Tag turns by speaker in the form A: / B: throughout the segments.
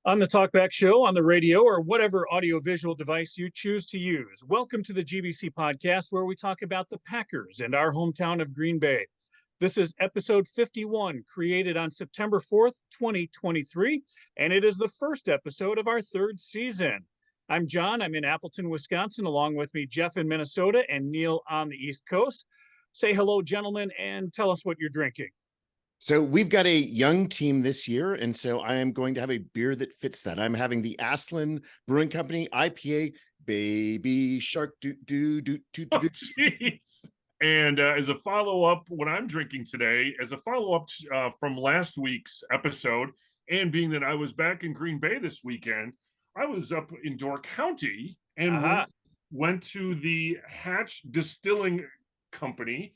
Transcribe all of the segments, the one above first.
A: On the Talkback Show, on the radio, or whatever audiovisual device you choose to use. Welcome to the GBC podcast, where we talk about the Packers and our hometown of Green Bay. This is episode 51, created on September 4th, 2023, and it is the first episode of our third season. I'm John. I'm in Appleton, Wisconsin. Along with me, Jeff in Minnesota and Neil on the East Coast. Say hello, gentlemen, and tell us what you're drinking.
B: So we've got a young team this year, and so I am going to have a beer that fits that. I'm having the Aslan Brewing Company IPA Baby Shark do do do do do.
C: Jeez. And as a follow-up, what I'm drinking today, as a follow-up from last week's episode, and being that I was back in Green Bay this weekend, I was up in Door County and went to the Hatch Distilling Company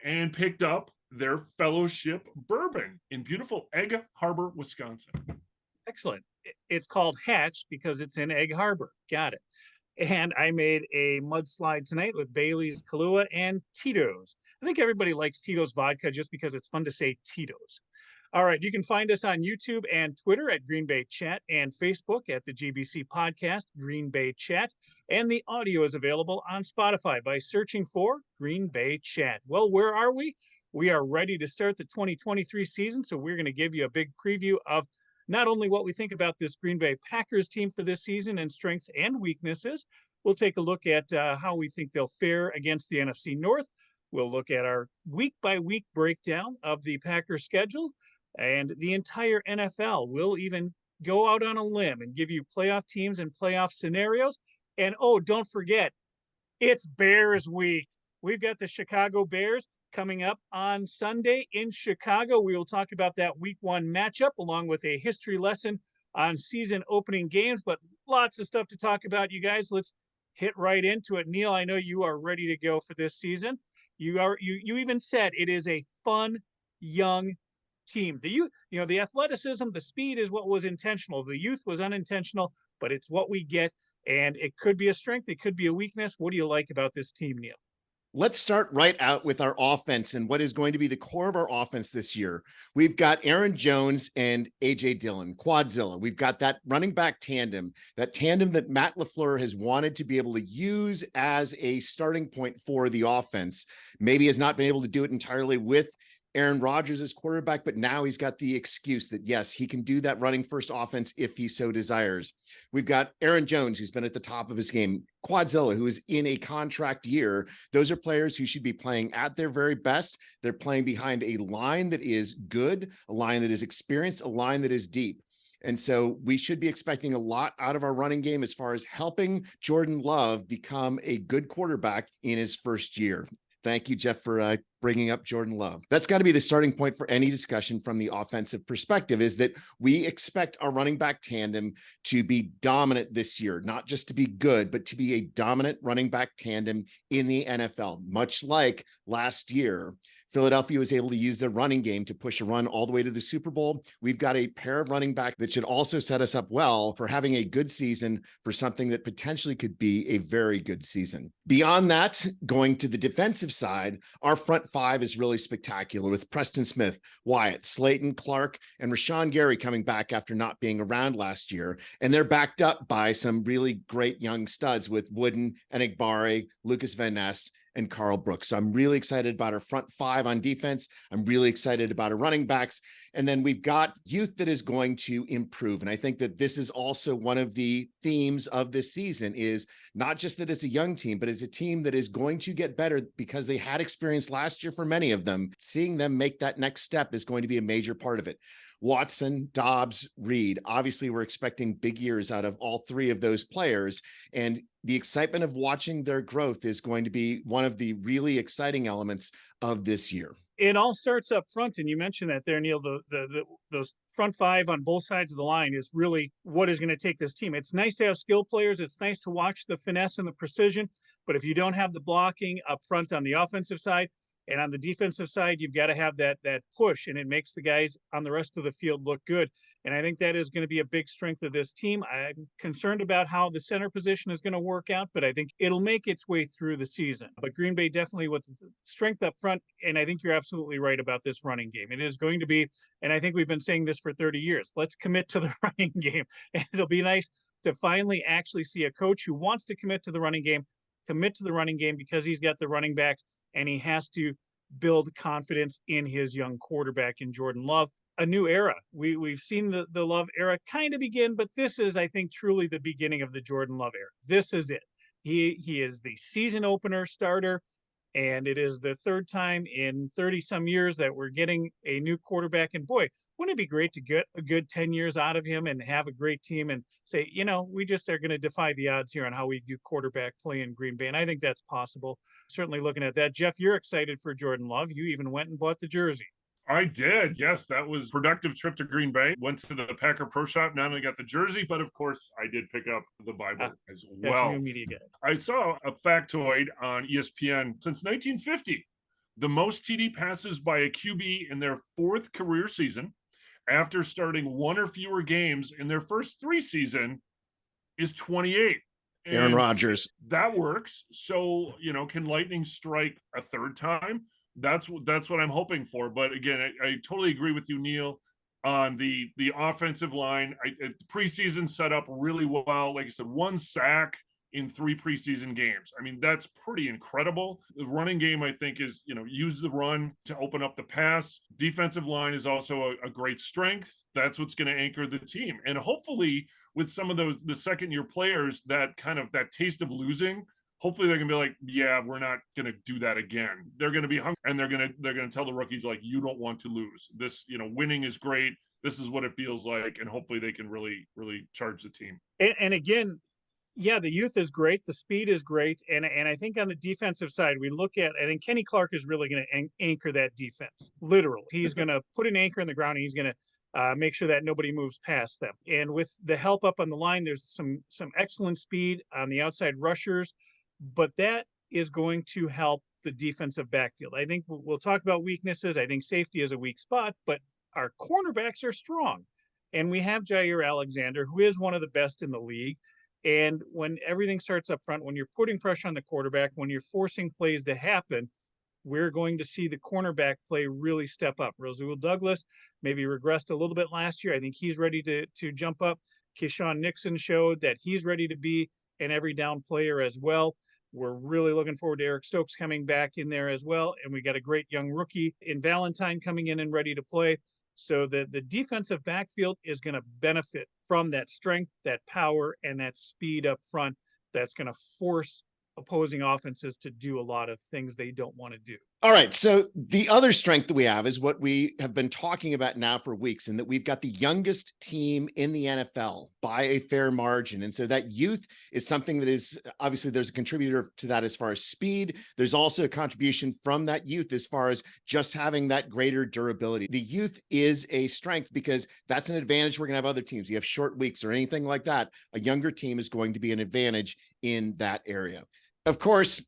C: and picked up their fellowship bourbon in beautiful Egg Harbor, Wisconsin.
A: Excellent. It's called Hatch because it's in Egg Harbor. Got it. And I made a mudslide tonight with Bailey's, Kahlua, and Tito's. I think everybody likes Tito's vodka just because it's fun to say Tito's. All right, you can find us on YouTube and Twitter at Green Bay Chat and Facebook at the GBC Podcast, Green Bay Chat. And the audio is available on Spotify by searching for Green Bay Chat. Well, where are we? We are ready to start the 2023 season, so we're going to give you a big preview of not only what we think about this Green Bay Packers team for this season and strengths and weaknesses. We'll take a look at how we think they'll fare against the NFC North. We'll look at our week-by-week breakdown of the Packers schedule and the entire NFL. We'll even go out on a limb and give you playoff teams and playoff scenarios. And, oh, don't forget, it's Bears week. We've got the Chicago Bears coming up on Sunday in Chicago. We will talk about that week one matchup along with a history lesson on season opening games, but lots of stuff to talk about, you guys. Let's hit right into it. Neil, I know you are ready to go for this season. You even said it is a fun, young team. The athleticism, the speed is what was intentional. The youth was unintentional, but it's what we get, and it could be a strength. It could be a weakness. What do you like about this team, Neil?
B: Let's start right out with our offense and what is going to be the core of our offense this year. We've got Aaron Jones and A.J. Dillon, Quadzilla. We've got that running back tandem that Matt LaFleur has wanted to be able to use as a starting point for the offense. Maybe has not been able to do it entirely with Aaron Rodgers as quarterback, but now he's got the excuse that, yes, he can do that running first offense if he so desires. We've got Aaron Jones, who's been at the top of his game, Quadzilla, who is in a contract year. Those are players who should be playing at their very best. They're playing behind a line that is good, a line that is experienced, a line that is deep. And so we should be expecting a lot out of our running game as far as helping Jordan Love become a good quarterback in his first year. Thank you, Jeff, for bringing up Jordan Love. That's got to be the starting point for any discussion from the offensive perspective, is that we expect our running back tandem to be dominant this year, not just to be good, but to be a dominant running back tandem in the NFL, much like last year. Philadelphia was able to use their running game to push a run all the way to the Super Bowl. We've got a pair of running back that should also set us up well for having a good season for something that potentially could be a very good season. Beyond that, going to the defensive side, our front five is really spectacular with Preston Smith, Wyatt, Slayton, Clark, and Rashawn Gary coming back after not being around last year. And they're backed up by some really great young studs with Wooden and Egbare, Lucas Van Ness, and Carl Brooks. So I'm really excited about our front five on defense. I'm really excited about our running backs. And then we've got youth that is going to improve. And I think that this is also one of the themes of this season, is not just that it's a young team, but it's a team that is going to get better because they had experience last year for many of them. Seeing them make that next step is going to be a major part of it. Watson, Dobbs, Reed. Obviously, we're expecting big years out of all three of those players. And the excitement of watching their growth is going to be one of the really exciting elements of this year.
A: It all starts up front, and you mentioned that there, Neil. Those front five on both sides of the line is really what is going to take this team. It's nice to have skill players. It's nice to watch the finesse and the precision. But if you don't have the blocking up front on the offensive side, And on the defensive side, you've got to have that push, and it makes the guys on the rest of the field look good. And I think that is going to be a big strength of this team. I'm concerned about how the center position is going to work out, but I think it'll make its way through the season. But Green Bay definitely with strength up front, and I think you're absolutely right about this running game. It is going to be, and I think we've been saying this for 30 years, let's commit to the running game. And it'll be nice to finally actually see a coach who wants to commit to the running game because he's got the running backs, and he has to build confidence in his young quarterback in Jordan Love. A new era. We've seen the Love era kind of begin, but this is, I think, truly the beginning of the Jordan Love era. This is it. He is the season opener starter, and it is the third time in 30 some years that we're getting a new quarterback. And boy, wouldn't it be great to get a good 10 years out of him and have a great team and say, we just are going to defy the odds here on how we do quarterback play in Green Bay. And I think that's possible. Certainly looking at that. Jeff, you're excited for Jordan Love. You even went and bought the jersey.
C: I did. Yes, that was a productive trip to Green Bay. Went to the Packer Pro Shop. Not only got the jersey, but of course, I did pick up the Bible as well.
A: New media guy.
C: I saw a factoid on ESPN. Since 1950, the most TD passes by a QB in their fourth career season after starting one or fewer games in their first 3 seasons is 28.
B: Aaron Rodgers.
C: That works. So, can lightning strike a third time? That's what I'm hoping for. But again, I totally agree with you, Neil, on the offensive line. The preseason set up really well. Like I said, 1 sack in 3 preseason games. I mean, that's pretty incredible. The running game, I think, is, use the run to open up the pass. Defensive line is also a great strength. That's what's going to anchor the team. And hopefully with some of the second year players, that taste of losing, hopefully they're going to be like, yeah, we're not going to do that again. They're going to be hungry, and they're going to tell the rookies, like, you don't want to lose. This, winning is great. This is what it feels like. And hopefully they can really, really charge the team.
A: And again, yeah, the youth is great. The speed is great. And I think on the defensive side, I think Kenny Clark is really going to anchor that defense. Literally. He's going to put an anchor in the ground, and he's going to make sure that nobody moves past them. And with the help up on the line, there's some excellent speed on the outside rushers, but that is going to help the defensive backfield. I think we'll talk about weaknesses. I think safety is a weak spot, but our cornerbacks are strong. And we have Jair Alexander, who is one of the best in the league. And when everything starts up front, when you're putting pressure on the quarterback, when you're forcing plays to happen, we're going to see the cornerback play really step up. Rasul Douglas maybe regressed a little bit last year. I think he's ready to jump up. Keyshawn Nixon showed that he's ready to be an every down player as well. We're really looking forward to Eric Stokes coming back in there as well. And we got a great young rookie in Valentine coming in and ready to play. So the defensive backfield is going to benefit from that strength, that power, and that speed up front that's going to force opposing offenses to do a lot of things they don't want to do.
B: All right. So the other strength that we have is what we have been talking about now for weeks, and that we've got the youngest team in the NFL by a fair margin. And so that youth is something that is obviously there's a contributor to that as far as speed. There's also a contribution from that youth as far as just having that greater durability. The youth is a strength because that's an advantage. We're going to have other teams. You have short weeks or anything like that. A younger team is going to be an advantage in that area. Of course,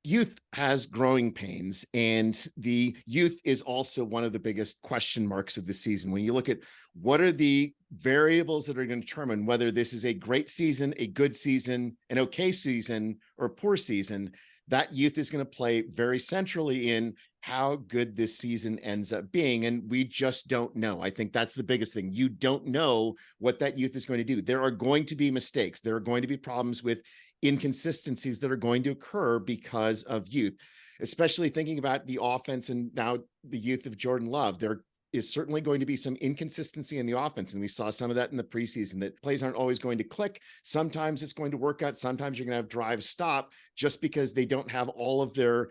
B: youth has growing pains, and the youth is also one of the biggest question marks of the season. When you look at what are the variables that are going to determine whether this is a great season, a good season, an okay season, or a poor season, that youth is going to play very centrally in how good this season ends up being. And we just don't know. I think that's the biggest thing. You don't know what that youth is going to do. There are going to be mistakes. There are going to be problems with inconsistencies that are going to occur because of youth, especially thinking about the offense and now the youth of Jordan Love. There is certainly going to be some inconsistency in the offense. And we saw some of that in the preseason, that plays aren't always going to click. Sometimes it's going to work out. Sometimes you're going to have drive stop just because they don't have all of their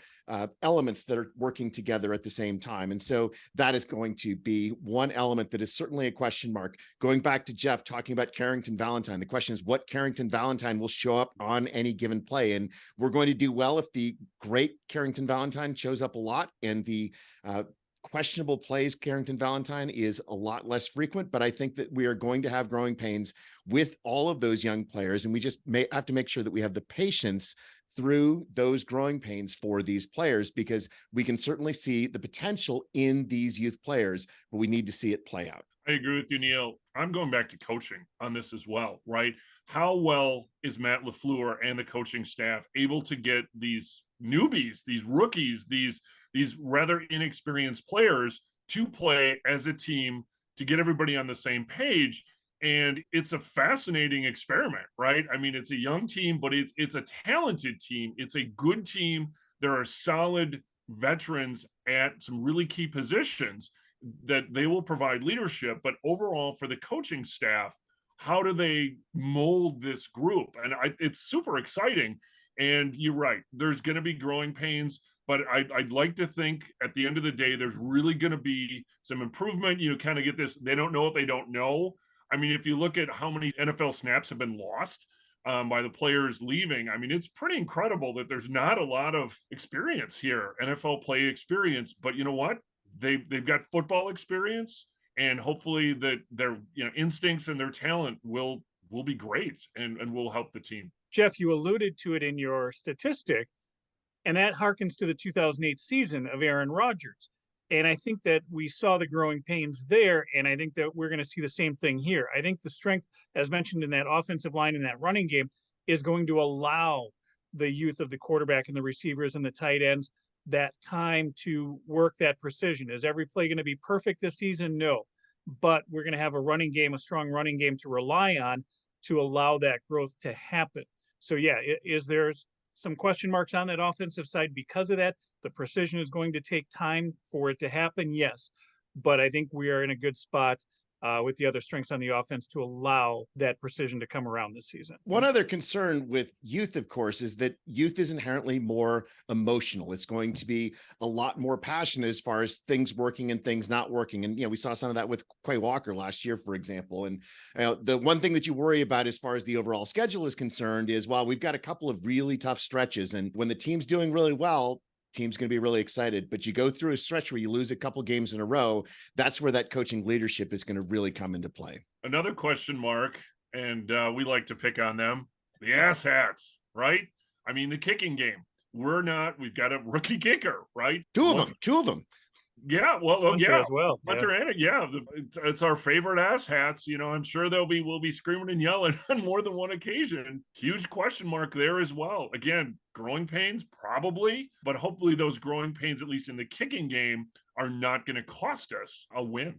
B: elements that are working together at the same time. And so that is going to be one element that is certainly a question mark. Going back to Jeff talking about Carrington Valentine, the question is what Carrington Valentine will show up on any given play. And we're going to do well if the great Carrington Valentine shows up a lot, and the questionable plays Carrington Valentine is a lot less frequent. But I think that we are going to have growing pains with all of those young players, and we just may have to make sure that we have the patience through those growing pains for these players, because we can certainly see the potential in these youth players, but we need to see it play out.
C: I agree with you, Neil. I'm going back to coaching on this as well, right? How well is Matt LaFleur and the coaching staff able to get these newbies, these rookies, these rather inexperienced players to play as a team, to get everybody on the same page? And it's a fascinating experiment, right? I mean, it's a young team, but it's a talented team. It's a good team. There are solid veterans at some really key positions that they will provide leadership. But overall, for the coaching staff, how do they mold this group? And it's super exciting. And you're right, there's going to be growing pains, but I'd like to think at the end of the day, there's really going to be some improvement. You kind of get this, they don't know what they don't know. I mean, if you look at how many NFL snaps have been lost by the players leaving, I mean, it's pretty incredible that there's not a lot of experience here, NFL play experience. But you know what? They've got football experience, and hopefully that their instincts and their talent will be great and will help the team.
A: Jeff, you alluded to it in your statistic, and that harkens to the 2008 season of Aaron Rodgers. And I think that we saw the growing pains there, and I think that we're going to see the same thing here. I think the strength, as mentioned in that offensive line in that running game, is going to allow the youth of the quarterback and the receivers and the tight ends that time to work that precision. Is every play going to be perfect this season? No. But we're going to have a running game, a strong running game to rely on to allow that growth to happen. So, yeah, is there some question marks on that offensive side because of that? The precision is going to take time for it to happen, yes. But I think we are in a good spot with the other strengths on the offense to allow that precision to come around this season.
B: One other concern with youth, of course, is that youth is inherently more emotional. It's going to be a lot more passionate as far as things working and things not working. And, we saw some of that with Quay Walker last year, for example. And the one thing that you worry about as far as the overall schedule is concerned is, well, we've got a couple of really tough stretches. And when the team's doing really well, team's going to be really excited, but you go through a stretch where you lose a couple games in a row. That's where that coaching leadership is going to really come into play.
C: Another question mark, and we like to pick on them, the ass hats, right? I mean, the kicking game. We've got a rookie kicker, right?
B: Two of them.
C: Yeah, well,
A: Hunter as well.
C: Hunter and it's our favorite ass hats. I'm sure we'll be screaming and yelling on more than one occasion. Huge question mark there as well. Again, growing pains probably, but hopefully those growing pains, at least in the kicking game, are not going to cost us a win.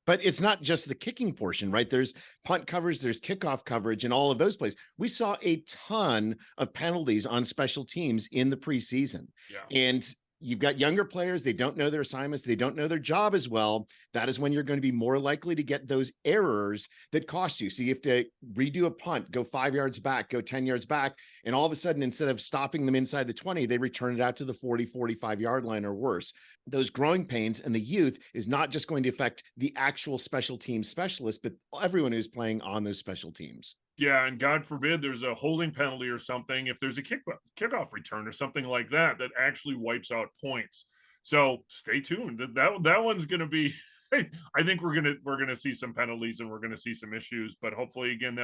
B: But it's not just the kicking portion, right? There's punt coverage, there's kickoff coverage, and all of those plays. We saw a ton of penalties on special teams in the preseason.
C: Yeah.
B: And you've got younger players, they don't know their assignments, they don't know their job as well. That is when you're going to be more likely to get those errors that cost you. So you have to redo a punt, go 5 yards back, go 10 yards back. And all of a sudden, instead of stopping them inside the 20, they return it out to the 40, 45 yard line or worse. Those growing pains and the youth is not just going to affect the actual special team specialist, but everyone who's playing on those special teams.
C: Yeah, and God forbid there's a holding penalty or something. If there's a kickoff return or something like that actually wipes out points. So stay tuned. That one's going to be. I think we're gonna see some penalties and we're gonna see some issues, but hopefully again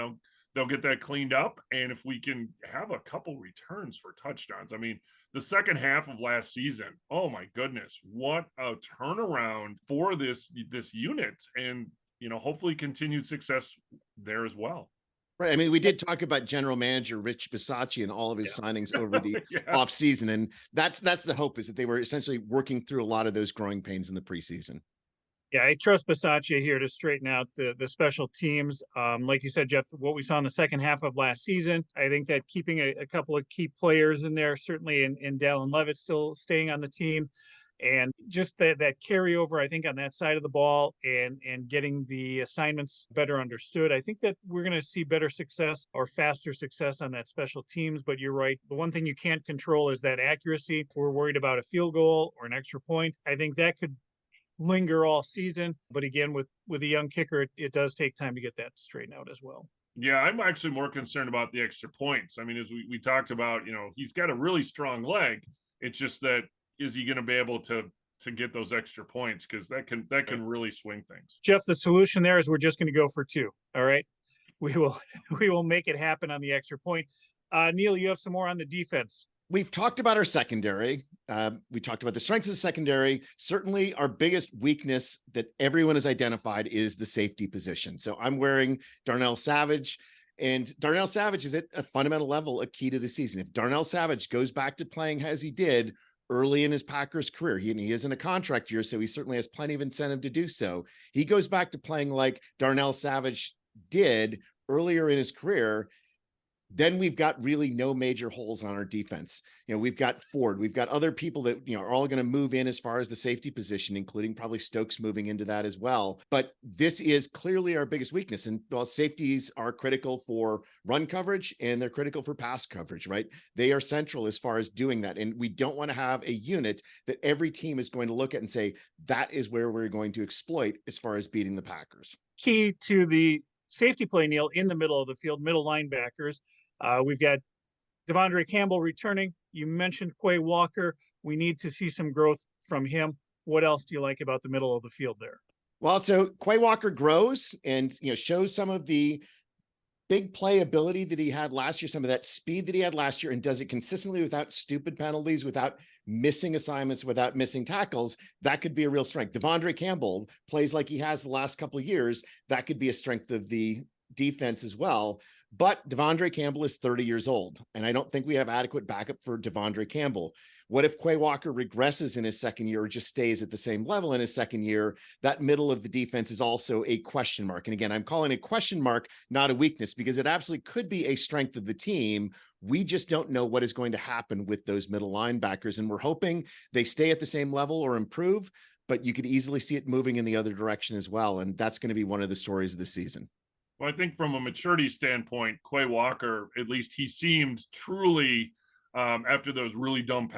C: they'll get that cleaned up. And if we can have a couple returns for touchdowns, I mean, the second half of last season, oh my goodness, what a turnaround for this unit, and hopefully continued success there as well.
B: Right. I mean, we did talk about general manager Rich Bisaccia and all of his signings over the offseason. And that's the hope, is that they were essentially working through a lot of those growing pains in the preseason.
A: Yeah, I trust Bisaccia here to straighten out the special teams. Like you said, Jeff, what we saw in the second half of last season, I think that keeping a couple of key players in there, certainly in Dallin Levitt still staying on the team, and just that carryover, I think, on that side of the ball and getting the assignments better understood. I think that we're going to see better success or faster success on that special teams. But you're right. The one thing you can't control is that accuracy. If we're worried about a field goal or an extra point, I think that could linger all season. But again, with a young kicker, it does take time to get that straightened out as well.
C: Yeah, I'm actually more concerned about the extra points. I mean, as we talked about, he's got a really strong leg. It's just that, is he going to be able to get those extra points? Because that can really swing things.
A: Jeff, the solution there is we're just going to go for two. All right, we will make it happen on the extra point. Neil, you have some more on the defense.
B: We've talked about our secondary. We talked about the strengths of the secondary. Certainly our biggest weakness that everyone has identified is the safety position. So I'm wearing Darnell Savage, and Darnell Savage is at a fundamental level a key to the season. If Darnell Savage goes back to playing as he did early in his Packers career, he is in a contract year, so he certainly has plenty of incentive to do so. He goes back to playing like Darnell Savage did earlier in his career, then we've got really no major holes on our defense. We've got Ford, we've got other people that, are all going to move in as far as the safety position, including probably Stokes moving into that as well. But this is clearly our biggest weakness. And well, safeties are critical for run coverage and they're critical for pass coverage, right? They are central as far as doing that. And we don't want to have a unit that every team is going to look at and say, that is where we're going to exploit as far as beating the Packers.
A: Key to the safety play, Neil, in the middle of the field, middle linebackers. We've got Devondre Campbell returning. You mentioned Quay Walker. We need to see some growth from him. What else do you like about the middle of the field there?
B: Well, so Quay Walker grows and shows some of the big play ability that he had last year, some of that speed that he had last year, and does it consistently without stupid penalties, without missing assignments, without missing tackles. That could be a real strength. Devondre Campbell plays like he has the last couple of years. That could be a strength of the defense as well. But Devondre Campbell is 30 years old, and I don't think we have adequate backup for Devondre Campbell. What if Quay Walker regresses in his second year or just stays at the same level in his second year? That middle of the defense is also a question mark. And again, I'm calling it a question mark, not a weakness, because it absolutely could be a strength of the team. We just don't know what is going to happen with those middle linebackers. And we're hoping they stay at the same level or improve, but you could easily see it moving in the other direction as well. And that's going to be one of the stories of the season.
C: Well, I think from a maturity standpoint, Quay Walker, at least he seemed truly, after those really dumb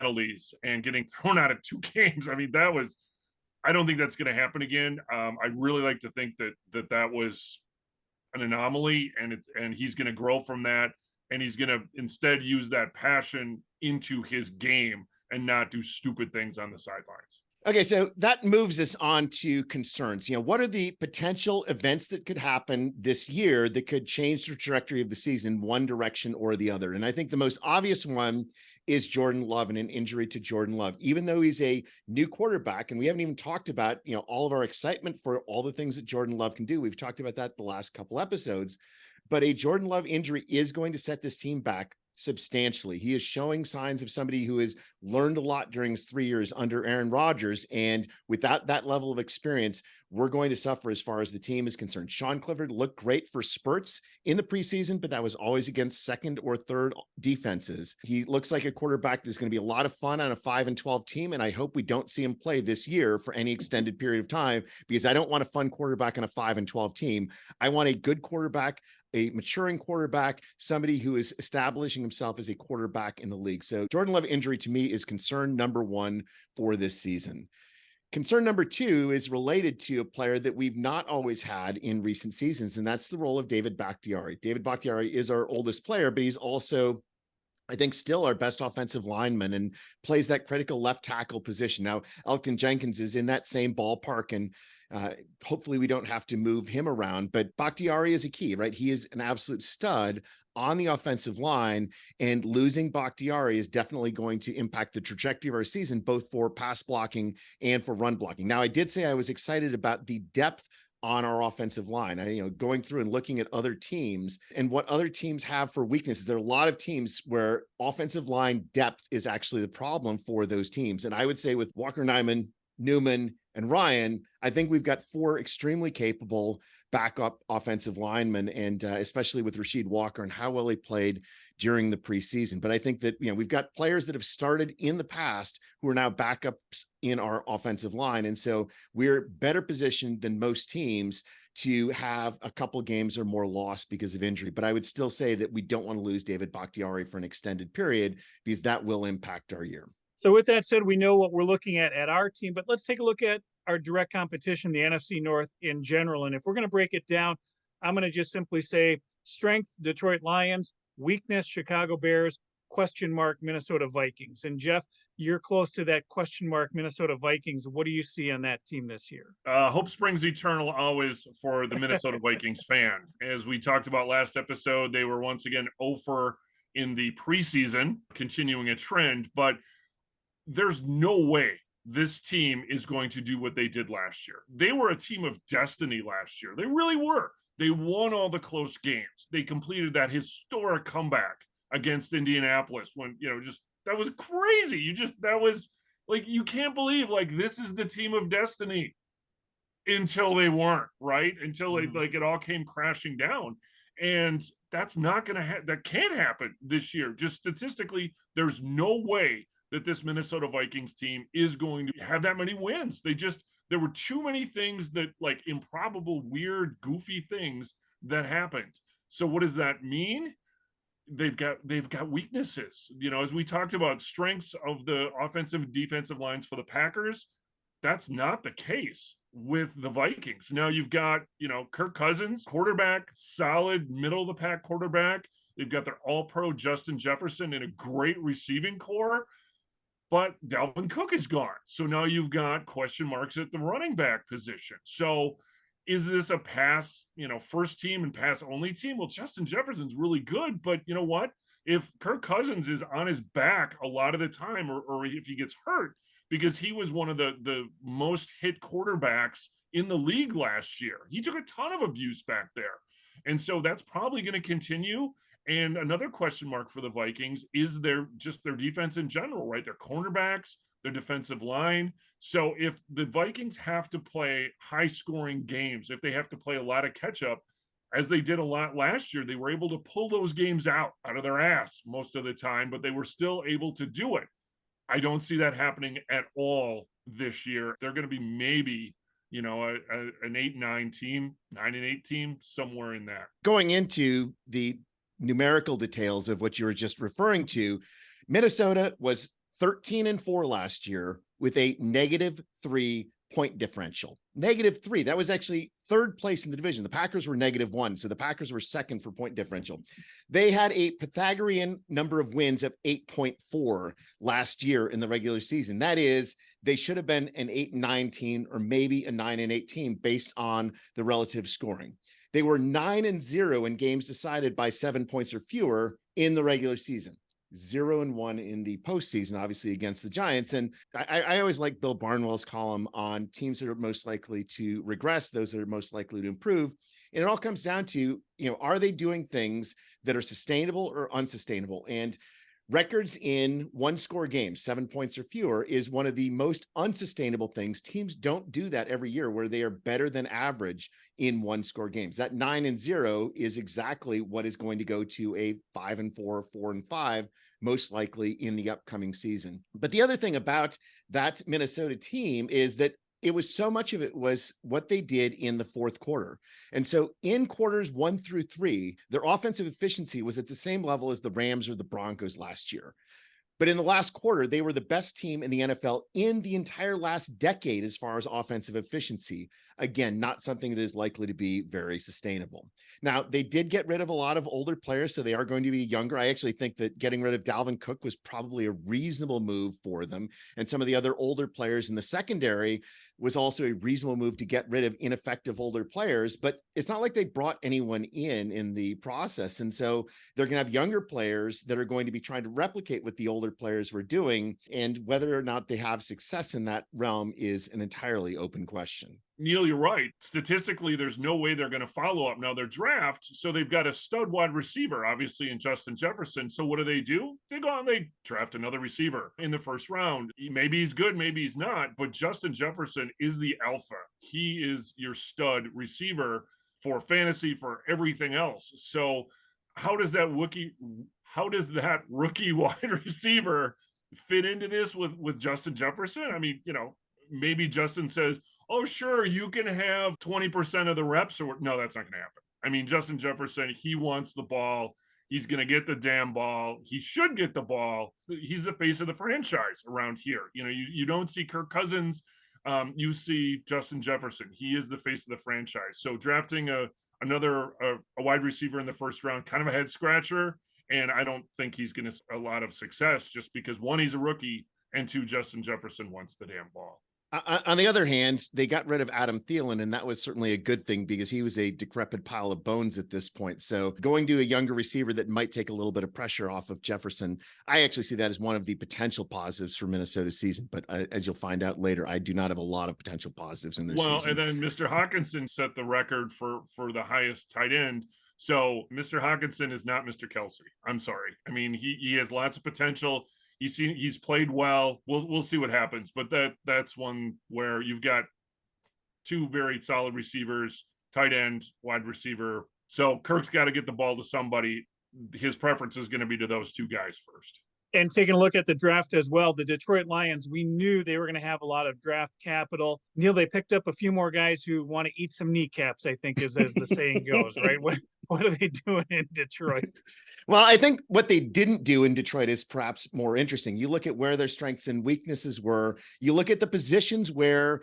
C: penalties and getting thrown out of 2 games. I mean, I don't think that's going to happen again. I'd really like to think that was an anomaly, and he's going to grow from that, and he's going to instead use that passion into his game and not do stupid things on the sidelines.
B: Okay, so that moves us on to concerns. What are the potential events that could happen this year that could change the trajectory of the season one direction or the other? And I think the most obvious one is Jordan Love and an injury to Jordan Love. Even though he's a new quarterback, and we haven't even talked about, all of our excitement for all the things that Jordan Love can do. We've talked about that the last couple episodes, but a Jordan Love injury is going to set this team back substantially. He is showing signs of somebody who has learned a lot during his 3 years under Aaron Rodgers. And without that level of experience, we're going to suffer as far as the team is concerned. Sean Clifford looked great for spurts in the preseason, but that was always against second or third defenses. He looks like a quarterback that's going to be a lot of fun on a 5-12 team. And I hope we don't see him play this year for any extended period of time, because I don't want a fun quarterback on a 5-12 team. I want a good quarterback, a maturing quarterback, somebody who is establishing himself as a quarterback in the league. So Jordan Love injury to me is concern number one for this season. Concern number two is related to a player that we've not always had in recent seasons, and that's the role of David Bakhtiari. David Bakhtiari is our oldest player, but he's also, I think, still our best offensive lineman and plays that critical left tackle position. Now, Elgton Jenkins is in that same ballpark, and hopefully we don't have to move him around, but Bakhtiari is a key, right? He is an absolute stud on the offensive line, and losing Bakhtiari is definitely going to impact the trajectory of our season, both for pass blocking and for run blocking. Now, I did say I was excited about the depth on our offensive line. Going through and looking at other teams and what other teams have for weaknesses. There are a lot of teams where offensive line depth is actually the problem for those teams. And I would say with Walker Nyman, Newman, and Ryan, I think we've got 4 extremely capable backup offensive linemen, and especially with Rasheed Walker and how well he played during the preseason. But I think that, we've got players that have started in the past who are now backups in our offensive line. And so we're better positioned than most teams to have a couple games or more lost because of injury. But I would still say that we don't want to lose David Bakhtiari for an extended period, because that will impact our year.
A: So with that said, we know what we're looking at our team, but let's take a look at our direct competition, the NFC North in general. And if we're going to break it down, I'm going to just simply say strength, Detroit Lions, weakness, Chicago Bears, question mark, Minnesota Vikings. And Jeff, you're close to that question mark, Minnesota Vikings. What do you see on that team this year?
C: Hope springs eternal always for the Minnesota Vikings fan. As we talked about last episode, they were once again 0 for in the preseason, continuing a trend, but there's no way this team is going to do what they did last year. They were a team of destiny last year. They really were. They won all the close games. They completed that historic comeback against Indianapolis when, just that was crazy. That was like, you can't believe like this is the team of destiny until they weren't, right? Until like it all came crashing down. And that's not going to that can't happen this year. Just statistically, there's no way that this Minnesota Vikings team is going to have that many wins. There were too many things that like improbable, weird, goofy things that happened. So what does that mean? They've got weaknesses. As we talked about, strengths of the offensive and defensive lines for the Packers, that's not the case with the Vikings. Now you've got, Kirk Cousins, quarterback, solid middle of the pack quarterback. They've got their all-pro Justin Jefferson and a great receiving core, but Dalvin Cook is gone. So now you've got question marks at the running back position. So is this a pass, first team and pass only team? Well, Justin Jefferson's really good, but you know what? If Kirk Cousins is on his back a lot of the time, or if he gets hurt, because he was one of the most hit quarterbacks in the league last year. He took a ton of abuse back there. And so that's probably going to continue. And another question mark for the Vikings is their defense in general, right? Their cornerbacks, their defensive line. So if the Vikings have to play high scoring games, if they have to play a lot of catch up, as they did a lot last year, they were able to pull those games out of their ass most of the time, but they were still able to do it. I don't see that happening at all this year. They're going to be maybe, an 8-9 team, 9-8 team, somewhere in that.
B: Going into the numerical details of what you were just referring to, Minnesota was 13-4 last year with a -3 point differential. -3. That was actually third place in the division. The Packers were -1. So the Packers were second for point differential. They had a Pythagorean number of wins of 8.4 last year in the regular season. That is, they should have been an 8-9 team or maybe a 9-8 team based on the relative scoring. They were 9-0 in games decided by 7 points or fewer in the regular season. 0-1 in the postseason, obviously against the Giants. And I always like Bill Barnwell's column on teams that are most likely to regress, those that are most likely to improve. And it all comes down to, are they doing things that are sustainable or unsustainable? And records in one-score games, 7 points or fewer, is one of the most unsustainable things. Teams don't do that every year where they are better than average in one-score games. That 9-0 is exactly what is going to go to a 5-4, 4-5, most likely in the upcoming season. But the other thing about that Minnesota team is that so much of it was what they did in the fourth quarter. And so in quarters 1 through 3, their offensive efficiency was at the same level as the Rams or the Broncos last year. But in the last quarter, they were the best team in the NFL in the entire last decade as far as offensive efficiency. Again, not something that is likely to be very sustainable. Now, they did get rid of a lot of older players, so they are going to be younger. I actually think that getting rid of Dalvin Cook was probably a reasonable move for them. And some of the other older players in the secondary was also a reasonable move to get rid of ineffective older players. But it's not like they brought anyone in the process. And so they're going to have younger players that are going to be trying to replicate what the older players were doing. And whether or not they have success in that realm is an entirely open question.
C: Neil, you're right. Statistically, there's no way they're going to follow up. Now, their draft, so they've got a stud wide receiver, obviously, in Justin Jefferson. So what do? They go out and they draft another receiver in the first round. Maybe he's good, maybe he's not, but Justin Jefferson is the alpha. He is your stud receiver for fantasy, for everything else. So how does that rookie wide receiver fit into this with Justin Jefferson? I mean, maybe Justin says, oh, sure, you can have 20% of the reps. Or no, that's not going to happen. I mean, Justin Jefferson, he wants the ball. He's going to get the damn ball. He should get the ball. He's the face of the franchise around here. You don't see Kirk Cousins. You see Justin Jefferson. He is the face of the franchise. So drafting a wide receiver in the first round, kind of a head scratcher. And I don't think he's going to a lot of success just because, one, he's a rookie, and two, Justin Jefferson wants the damn ball.
B: On the other hand, they got rid of Adam Thielen, and that was certainly a good thing because he was a decrepit pile of bones at this point. So going to a younger receiver that might take a little bit of pressure off of Jefferson, I actually see that as one of the potential positives for Minnesota's season. But as you'll find out later, I do not have a lot of potential positives in their season.
C: And then Mr. Hawkinson set the record for the highest tight end. So Mr. Hawkinson is not Mr. Kelsey. I'm sorry. I mean, he has lots of potential. He's played well. We'll see what happens, but that's one where you've got two very solid receivers, tight end, wide receiver. So Kirk's got to get the ball to somebody. His preference is going to be to those two guys first.
A: And taking a look at the draft as well, the Detroit Lions, we knew they were going to have a lot of draft capital. Neil, they picked up a few more guys who want to eat some kneecaps, I think, as the saying goes, right? What are they doing in Detroit?
B: Well, I think what they didn't do in Detroit is perhaps more interesting. You look at where their strengths and weaknesses were. You look at the positions where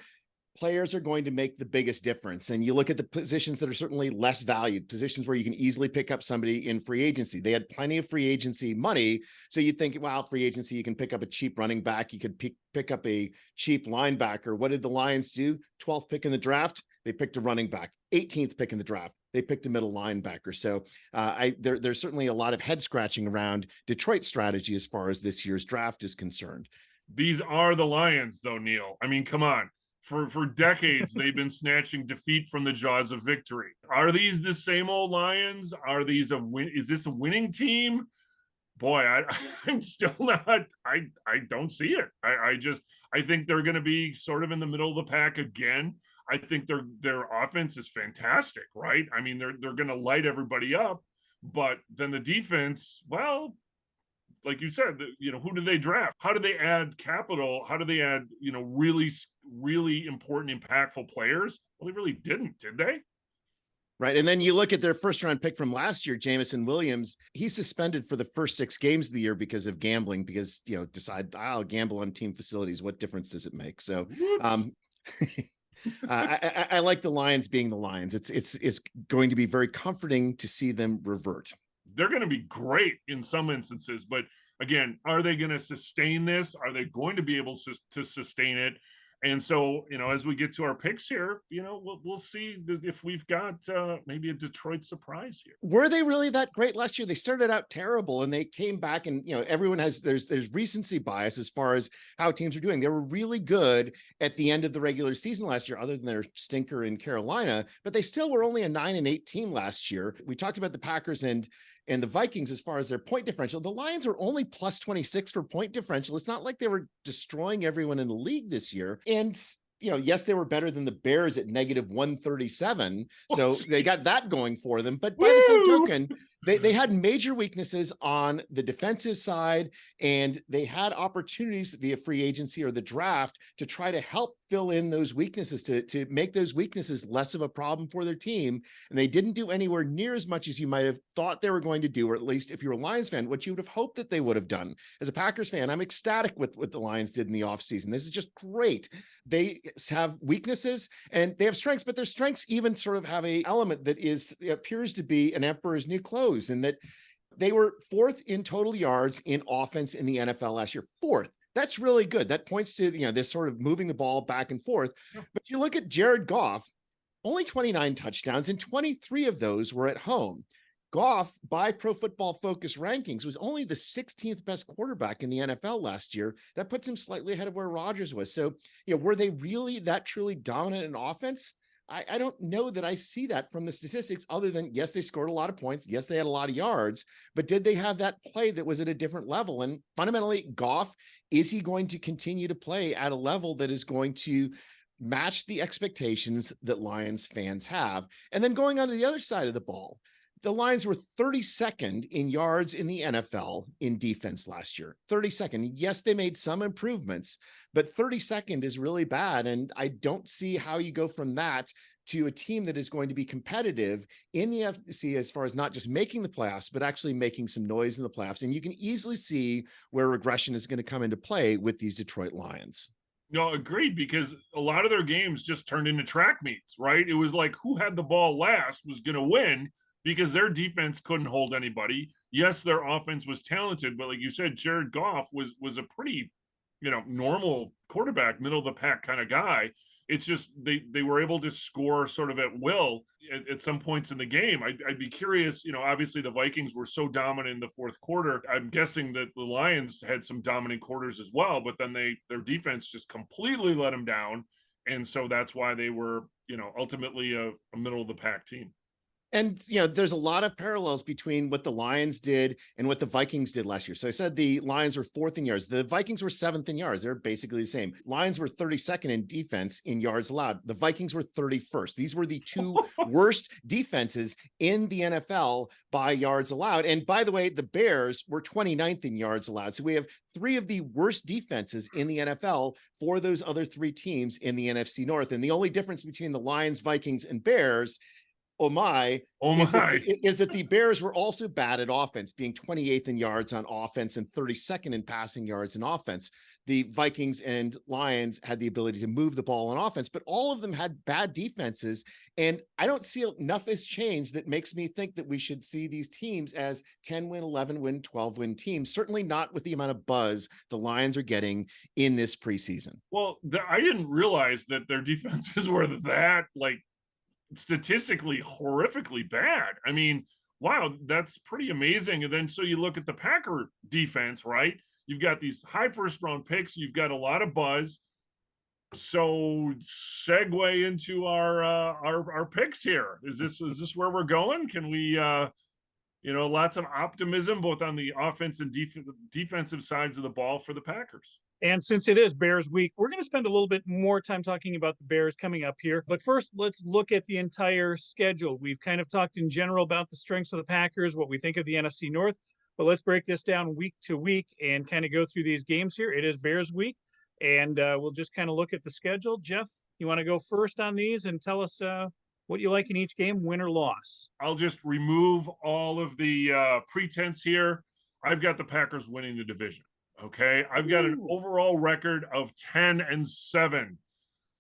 B: players are going to make the biggest difference. And you look at the positions that are certainly less valued, positions where you can easily pick up somebody in free agency. They had plenty of free agency money. So you'd think, well, free agency, you can pick up a cheap running back. You could pick up a cheap linebacker. What did the Lions do? 12th pick in the draft. They picked a running back. 18th pick in the draft. They picked a middle linebacker. So there's certainly a lot of head scratching around Detroit's strategy as far as this year's draft is concerned.
C: These are the Lions, though, Neil. I mean, come on. For decades, they've been snatching defeat from the jaws of victory. Are these the same old Lions? Are these is this a winning team? Boy, I'm still not. I don't see it. I think they're going to be sort of in the middle of the pack again. I think their offense is fantastic, right? I mean, they're going to light everybody up, but then the defense, well, like you said, who do they draft? How do they add capital? How do they add, really, really important, impactful players? Well, they really didn't, did they?
B: Right. And then you look at their first round pick from last year, Jamison Williams. He's suspended for the first 6 games of the year because of gambling, because, I'll gamble on team facilities. What difference does it make? So I like the Lions being the Lions. It's going to be very comforting to see them revert.
C: They're going to be great in some instances, but again, are they going to sustain this? Are they going to be able to sustain it? And so, as we get to our picks here, we'll see if we've got maybe a Detroit surprise here.
B: Were they really that great last year? They started out terrible and they came back, and everyone has there's recency bias as far as how teams are doing. They were really good at the end of the regular season last year, other than their stinker in Carolina, but they still were only a 9-8 team last year. We talked about the Packers and the Vikings as far as their point differential. The Lions were only plus 26 for point differential. It's not like they were destroying everyone in the league this year. And, yes, they were better than the Bears at negative 137. So they got that going for them. But by the same token, they had major weaknesses on the defensive side, and they had opportunities via free agency or the draft to try to help fill in those weaknesses, to make those weaknesses less of a problem for their team. And they didn't do anywhere near as much as you might have thought they were going to do, or at least if you're a Lions fan, what you would have hoped that they would have done. As a Packers fan, I'm ecstatic with what the Lions did in the offseason. This is just great. They have weaknesses and they have strengths, but their strengths even sort of have a element that appears to be an emperor's new clothes, in that they were 4th in total yards in offense in the NFL last year. 4th. That's really good. That points to, this sort of moving the ball back and forth. But you look at Jared Goff, only 29 touchdowns, and 23 of those were at home. Goff, by Pro Football Focus rankings, was only the 16th best quarterback in the NFL last year. That puts him slightly ahead of where Rodgers was. So, were they really that truly dominant in offense? I don't know that I see that from the statistics, other than, yes, they scored a lot of points. Yes, they had a lot of yards, but did they have that play that was at a different level? And fundamentally, Goff, is he going to continue to play at a level that is going to match the expectations that Lions fans have? And then going on to the other side of the ball, the Lions were 32nd in yards in the NFL in defense last year. 32nd. Yes, they made some improvements, but 32nd is really bad. And I don't see how you go from that to a team that is going to be competitive in the FC as far as not just making the playoffs, but actually making some noise in the playoffs. And you can easily see where regression is going to come into play with these Detroit Lions.
C: No, agreed, because a lot of their games just turned into track meets, right? It was like who had the ball last was going to win, because their defense couldn't hold anybody. Yes, their offense was talented, but like you said, Jared Goff was a pretty normal quarterback, middle of the pack kind of guy. It's just they were able to score sort of at will at some points in the game. I'd be curious, obviously the Vikings were so dominant in the fourth quarter. I'm guessing that the Lions had some dominant quarters as well, but then their defense just completely let them down. And so that's why they were, ultimately a middle of the pack team.
B: And, there's a lot of parallels between what the Lions did and what the Vikings did last year. So I said the Lions were 4th in yards. The Vikings were 7th in yards. They're basically the same. Lions were 32nd in defense in yards allowed. The Vikings were 31st. These were the two worst defenses in the NFL by yards allowed. And by the way, the Bears were 29th in yards allowed. So we have 3 of the worst defenses in the NFL for those other 3 teams in the NFC North. And the only difference between the Lions, Vikings, and Bears, is that the Bears were also bad at offense, being 28th in yards on offense and 32nd in passing yards in offense. The Vikings and Lions had the ability to move the ball on offense, but all of them had bad defenses. And I don't see enough has changed that makes me think that we should see these teams as 10-win, 11-win, 12-win teams. Certainly not with the amount of buzz the Lions are getting in this preseason.
C: Well, I didn't realize that their defenses were that statistically horrifically bad. I mean, wow, that's pretty amazing. And then so you look at the Packer defense, right? You've got these high first round picks, you've got a lot of buzz. So segue into our picks here. Is this where we're going? Can we lots of optimism both on the offense and defensive sides of the ball for the Packers.
A: And since it is Bears week, we're going to spend a little bit more time talking about the Bears coming up here. But first, let's look at the entire schedule. We've kind of talked in general about the strengths of the Packers, what we think of the NFC North. But let's break this down week to week and kind of go through these games here. It is Bears week, and we'll just kind of look at the schedule. Jeff, you want to go first on these and tell us what you like in each game, win or loss?
C: I'll just remove all of the pretense here. I've got the Packers winning the division. Okay, I've got an overall record of 10-7.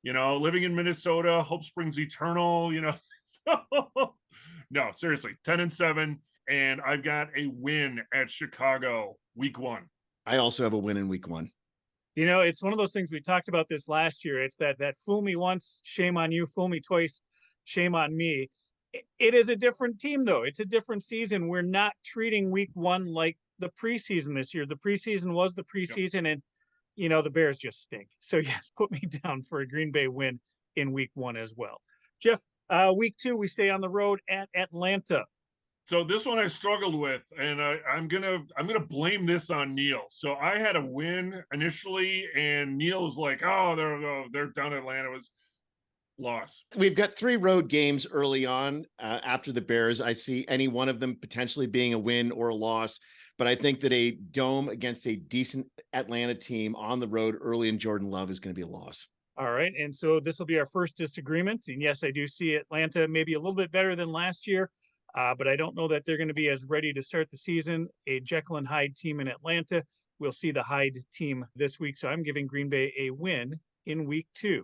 C: Living in Minnesota, hope springs eternal. So, no, seriously, 10-7, and I've got a win at Chicago week 1.
B: I also have a win in week 1.
A: It's one of those things we talked about this last year. It's that fool me once, shame on you. Fool me twice, shame on me. It is a different team, though. It's a different season. We're not treating week 1 like the preseason this year. The preseason was the preseason, and the Bears just stink. So yes, put me down for a Green Bay win in week 1 as well. Jeff, week 2 we stay on the road at Atlanta.
C: So this one I struggled with, and I'm gonna blame this on Neil. So I had a win initially, and Neil was like, "Oh, they're down in Atlanta." It was loss.
B: We've got 3 road games early on after the Bears. I see any one of them potentially being a win or a loss. But I think that a dome against a decent Atlanta team on the road early in Jordan Love is going to be a loss.
A: All right. And so this will be our first disagreement. And yes, I do see Atlanta maybe a little bit better than last year, but I don't know that they're going to be as ready to start the season. A Jekyll and Hyde team in Atlanta. We'll see the Hyde team this week. So I'm giving Green Bay a win in week 2.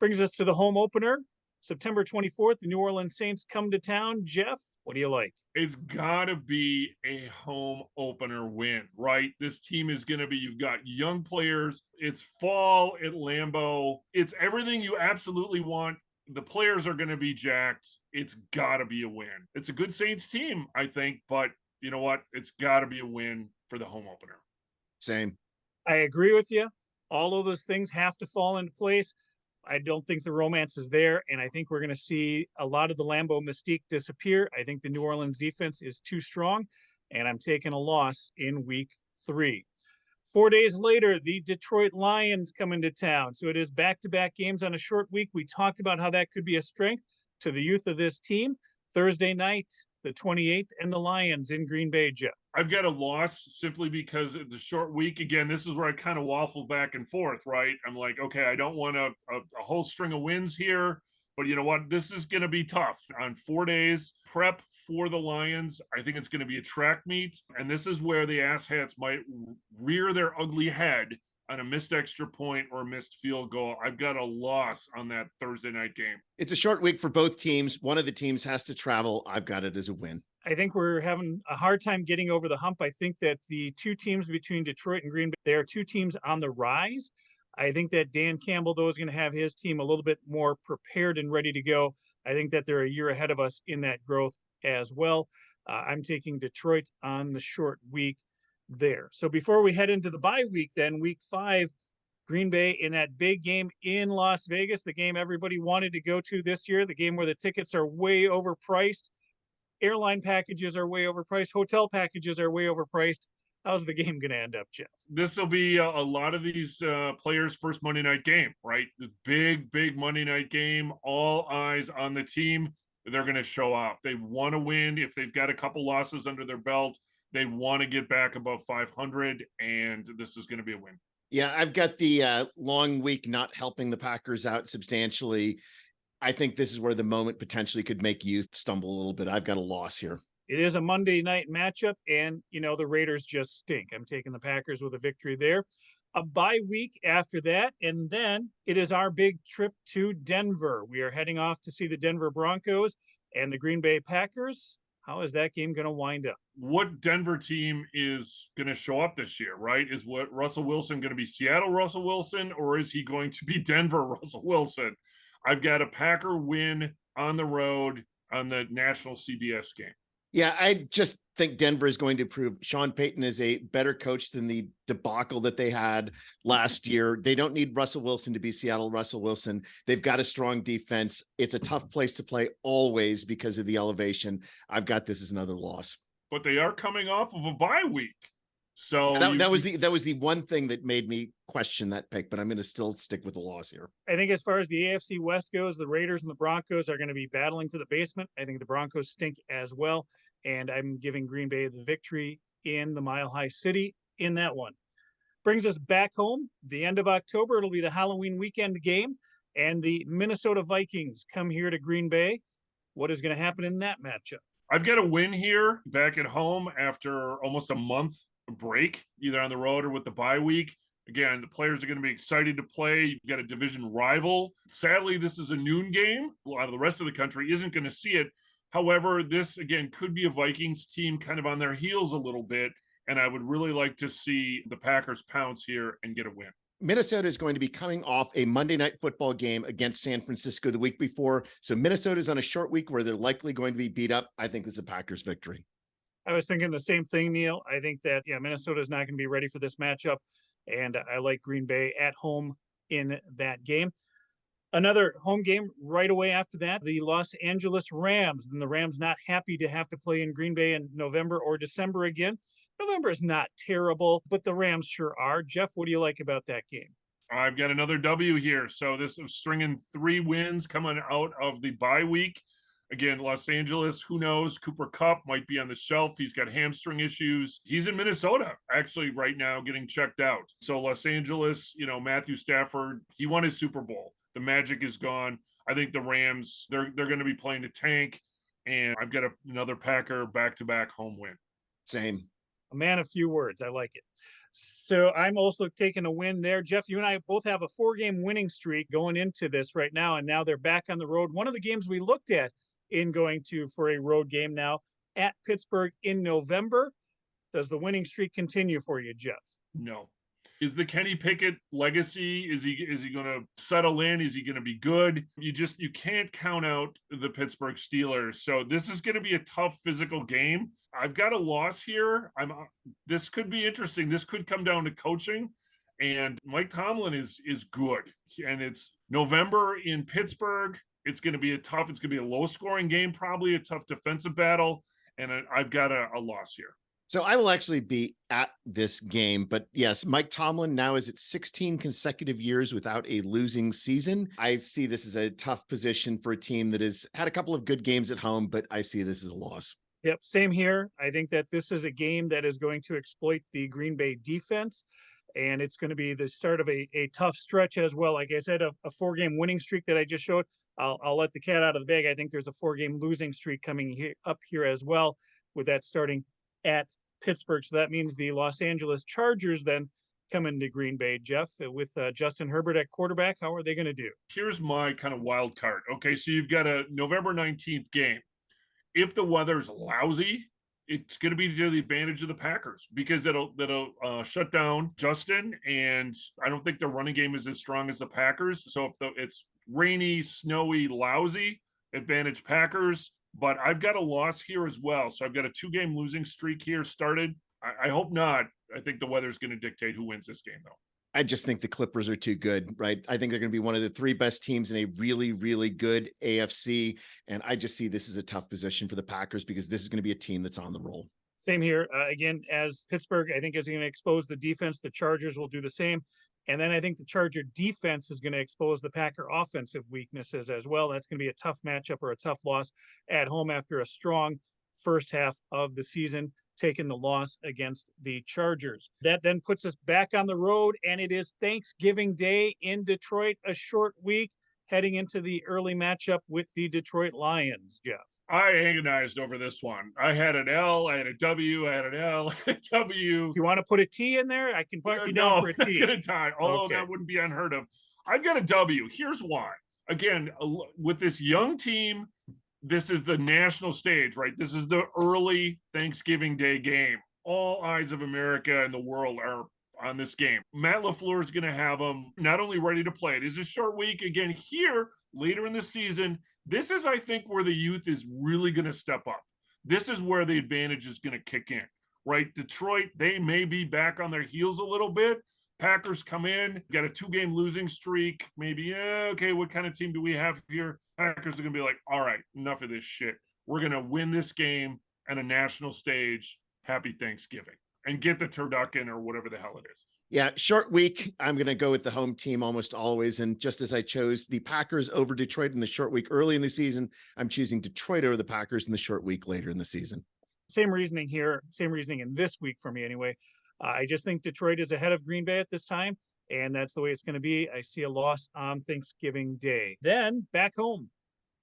A: Brings us to the home opener, September 24th. The New Orleans Saints come to town. Jeff, what do you like?
C: It's got to be a home opener win, right? This team is going to be, you've got young players. It's fall at Lambeau. It's everything you absolutely want. The players are going to be jacked. It's got to be a win. It's a good Saints team, I think, but you know what? It's got to be a win for the home opener.
B: Same.
A: I agree with you. All of those things have to fall into place. I don't think the romance is there, and I think we're going to see a lot of the Lambeau mystique disappear. I think the New Orleans defense is too strong, and I'm taking a loss in week 3. 4 days later, the Detroit Lions come into town. So it is back-to-back games on a short week. We talked about how that could be a strength to the youth of this team. Thursday night, the 28th, and the Lions in Green Bay, Jeff.
C: I've got a loss simply because of the short week. Again, this is where I kind of waffle back and forth, right? I'm like, okay, I don't want a whole string of wins here, but you know what? This is going to be tough. On 4 days, prep for the Lions. I think it's going to be a track meet, and this is where the asshats might rear their ugly head on a missed extra point or a missed field goal. I've got a loss on that Thursday night game.
B: It's a short week for both teams. One of the teams has to travel. I've got it as a win.
A: I think we're having a hard time getting over the hump. I think that the two teams between Detroit and Green Bay, they are two teams on the rise. I think that Dan Campbell, though, is going to have his team a little bit more prepared and ready to go. I think that they're a year ahead of us in that growth as well. I'm taking Detroit on the short week there. So before we head into the bye week, then week 5, Green Bay in that big game in Las Vegas, the game everybody wanted to go to this year, the game where the tickets are way overpriced. Airline packages are way overpriced. Hotel packages are way overpriced. How's the game going to end up, Jeff?
C: This will be a lot of these players' first Monday night game, right? The big Monday night game. All eyes on the team. They're going to show up. They want to win. If they've got a couple losses under their belt, they want to get back above 500, and this is going to be a win.
B: Yeah, I've got the long week not helping the Packers out substantially. I think this is where the moment potentially could make you stumble a little bit. I've got a loss here.
A: It is a Monday night matchup, and, the Raiders just stink. I'm taking the Packers with a victory there. A bye week after that, and then it is our big trip to Denver. We are heading off to see the Denver Broncos and the Green Bay Packers. How is that game going to wind up?
C: What Denver team is going to show up this year, right? Is what Russell Wilson going to be Seattle Russell Wilson, or is he going to be Denver Russell Wilson? I've got a Packer win on the road on the national CBS game.
B: Yeah, I just think Denver is going to prove Sean Payton is a better coach than the debacle that they had last year. They don't need Russell Wilson to be Seattle Russell Wilson. They've got a strong defense. It's a tough place to play always because of the elevation. I've got this as another loss.
C: But they are coming off of a bye week. So
B: that was the one thing that made me question that pick, but I'm going to still stick with the loss here.
A: I think as far as the AFC West goes, the Raiders and the Broncos are going to be battling for the basement. I think the Broncos stink as well, and I'm giving Green Bay the victory in the Mile High City in that one. Brings us back home. The end of October, it'll be the Halloween weekend game, and the Minnesota Vikings come here to Green Bay. What is going to happen in that matchup?
C: I've got a win here back at home after almost a month break, either on the road or with the bye week. Again, the players are going to be excited to play. You've got a division rival. Sadly, this is a noon game. A lot of the rest of the country isn't going to see it. However, this, again, could be a Vikings team kind of on their heels a little bit, and I would really like to see the Packers pounce here and get a win.
B: Minnesota is going to be coming off a Monday Night Football game against San Francisco the week before. So Minnesota is on a short week where they're likely going to be beat up. I think this is a Packers victory.
A: I was thinking the same thing, Neil. I think that, Minnesota is not going to be ready for this matchup, and I like Green Bay at home in that game. Another home game right away after that, the Los Angeles Rams. And the Rams not happy to have to play in Green Bay in November or December again. November is not terrible, but the Rams sure are. Jeff, what do you like about that game?
C: I've got another W here. So this is stringing 3 wins coming out of the bye week. Again, Los Angeles, who knows? Cooper Kupp might be on the shelf. He's got hamstring issues. He's in Minnesota, actually, right now, getting checked out. So Los Angeles, Matthew Stafford, he won his Super Bowl. The magic is gone. I think the Rams, they're going to be playing the tank. And I've got another Packer back-to-back home win.
B: Same.
A: A man of few words. I like it. So I'm also taking a win there. Jeff, you and I both have a 4-game winning streak going into this right now, and now they're back on the road. One of the games we looked at in going to for a road game now at Pittsburgh in November. Does the winning streak continue for you, Jeff?
C: No. Is the Kenny Pickett legacy, is he going to settle in? Is he going to be good? You can't count out the Pittsburgh Steelers. So this is going to be a tough physical game. I've got a loss here. This could be interesting. This could come down to coaching, and Mike Tomlin is good. And it's November in Pittsburgh. It's going to be it's going to be a low scoring game, probably a tough defensive battle. And I've got a loss here.
B: So I will actually be at this game, but yes, Mike Tomlin now is at 16 consecutive years without a losing season. I see this as a tough position for a team that has had a couple of good games at home, but I see this as a loss.
A: Yep, same here. I think that this is a game that is going to exploit the Green Bay defense, and it's going to be the start of a tough stretch as well. Like I said, a 4-game winning streak that I just showed. I'll let the cat out of the bag. I think there's a 4-game losing streak coming up here as well, with that starting at Pittsburgh. So that means the Los Angeles Chargers then come into Green Bay, Jeff, with Justin Herbert at quarterback. How are they going to do?
C: Here's my kind of wild card. Okay, so you've got a November 19th game. if the weather's lousy, it's going to be to the advantage of the Packers because that'll shut down Justin, and I don't think the running game is as strong as the Packers. So if it's rainy, snowy, lousy, advantage Packers. But I've got a loss here as well, so I've got a 2-game losing streak here started. I hope not. I think the weather's going to dictate who wins this game, though.
B: I just think the Clippers are too good, right? I think they're going to be one of the 3 best teams in a really, really good AFC. And I just see this as a tough position for the Packers because this is going to be a team that's on the roll.
A: Same here. Again, as Pittsburgh, I think is going to expose the defense. The Chargers will do the same. And then I think the Charger defense is going to expose the Packer offensive weaknesses as well. That's going to be a tough matchup or a tough loss at home after a strong first half of the season, taking the loss against the Chargers. That then puts us back on the road, and it is Thanksgiving Day in Detroit, a short week heading into the early matchup with the Detroit Lions, Jeff.
C: I agonized over this one. I had an L, I had a W, I had an L, a W.
A: Do you want to put a T in there? I can mark you down for a T.
C: I'm gonna tie, although that wouldn't be unheard of. I've got a W. Here's why. Again, with this young team, this is the national stage, right? This is the early Thanksgiving Day game. All eyes of America and the world are on this game. Matt LaFleur is going to have them not only ready to play. It is a short week. Again, here, later in the season, this is, I think, where the youth is really going to step up. This is where the advantage is going to kick in, right? Detroit, they may be back on their heels a little bit. Packers come in, got a 2-game losing streak. Maybe, okay, what kind of team do we have here? Packers are going to be like, all right, enough of this shit. We're going to win this game on a national stage. Happy Thanksgiving. And get the turducken or whatever the hell it is.
B: Yeah, short week. I'm going to go with the home team almost always. And just as I chose the Packers over Detroit in the short week early in the season, I'm choosing Detroit over the Packers in the short week later in the season.
A: Same reasoning here. Same reasoning in this week for me anyway. I just think Detroit is ahead of Green Bay at this time, and that's the way it's going to be. I see a loss on Thanksgiving Day. Then back home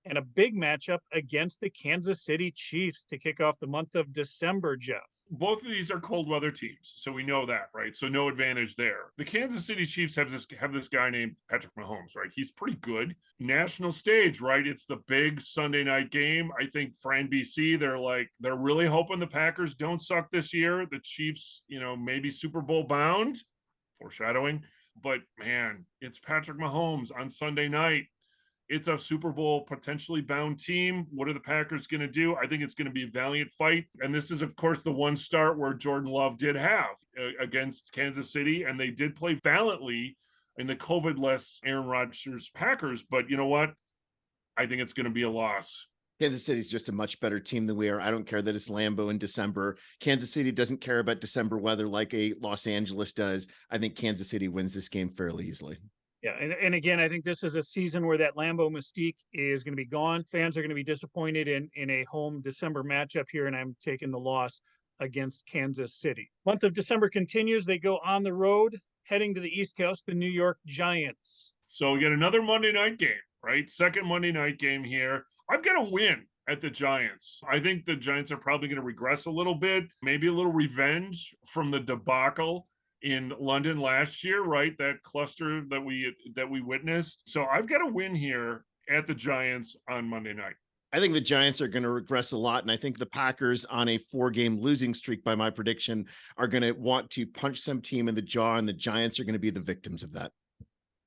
A: and a big matchup against the Kansas City Chiefs to kick off the month of December, Jeff.
C: Both of these are cold weather teams, so we know that, right? So no advantage there. The Kansas City Chiefs have this guy named Patrick Mahomes, right? He's pretty good. National stage, right? It's the big Sunday night game. I think for NBC, they're really hoping the Packers don't suck this year. The Chiefs, maybe Super Bowl bound, foreshadowing. But man, it's Patrick Mahomes on Sunday night. It's a Super Bowl potentially bound team. What are the Packers going to do? I think it's going to be a valiant fight. And this is, of course, the one start where Jordan Love did have against Kansas City. And they did play valiantly in the COVID-less Aaron Rodgers Packers. But you know what? I think it's going to be a loss.
B: Kansas City is just a much better team than we are. I don't care that it's Lambeau in December. Kansas City doesn't care about December weather like a Los Angeles does. I think Kansas City wins this game fairly easily.
A: Yeah, and again, I think this is a season where that Lambeau mystique is going to be gone. Fans are going to be disappointed in a home December matchup here, and I'm taking the loss against Kansas City. Month of December continues. They go on the road, heading to the East Coast, the New York Giants.
C: So we get another Monday night game, right? Second Monday night game here. I've got to win at the Giants. I think the Giants are probably going to regress a little bit, maybe a little revenge from the debacle in London last year, right? That cluster that we witnessed. So I've got to win here at the Giants on Monday night.
B: I think the Giants are going to regress a lot. And I think the Packers on a 4-game losing streak by my prediction are going to want to punch some team in the jaw, and the Giants are going to be the victims of that.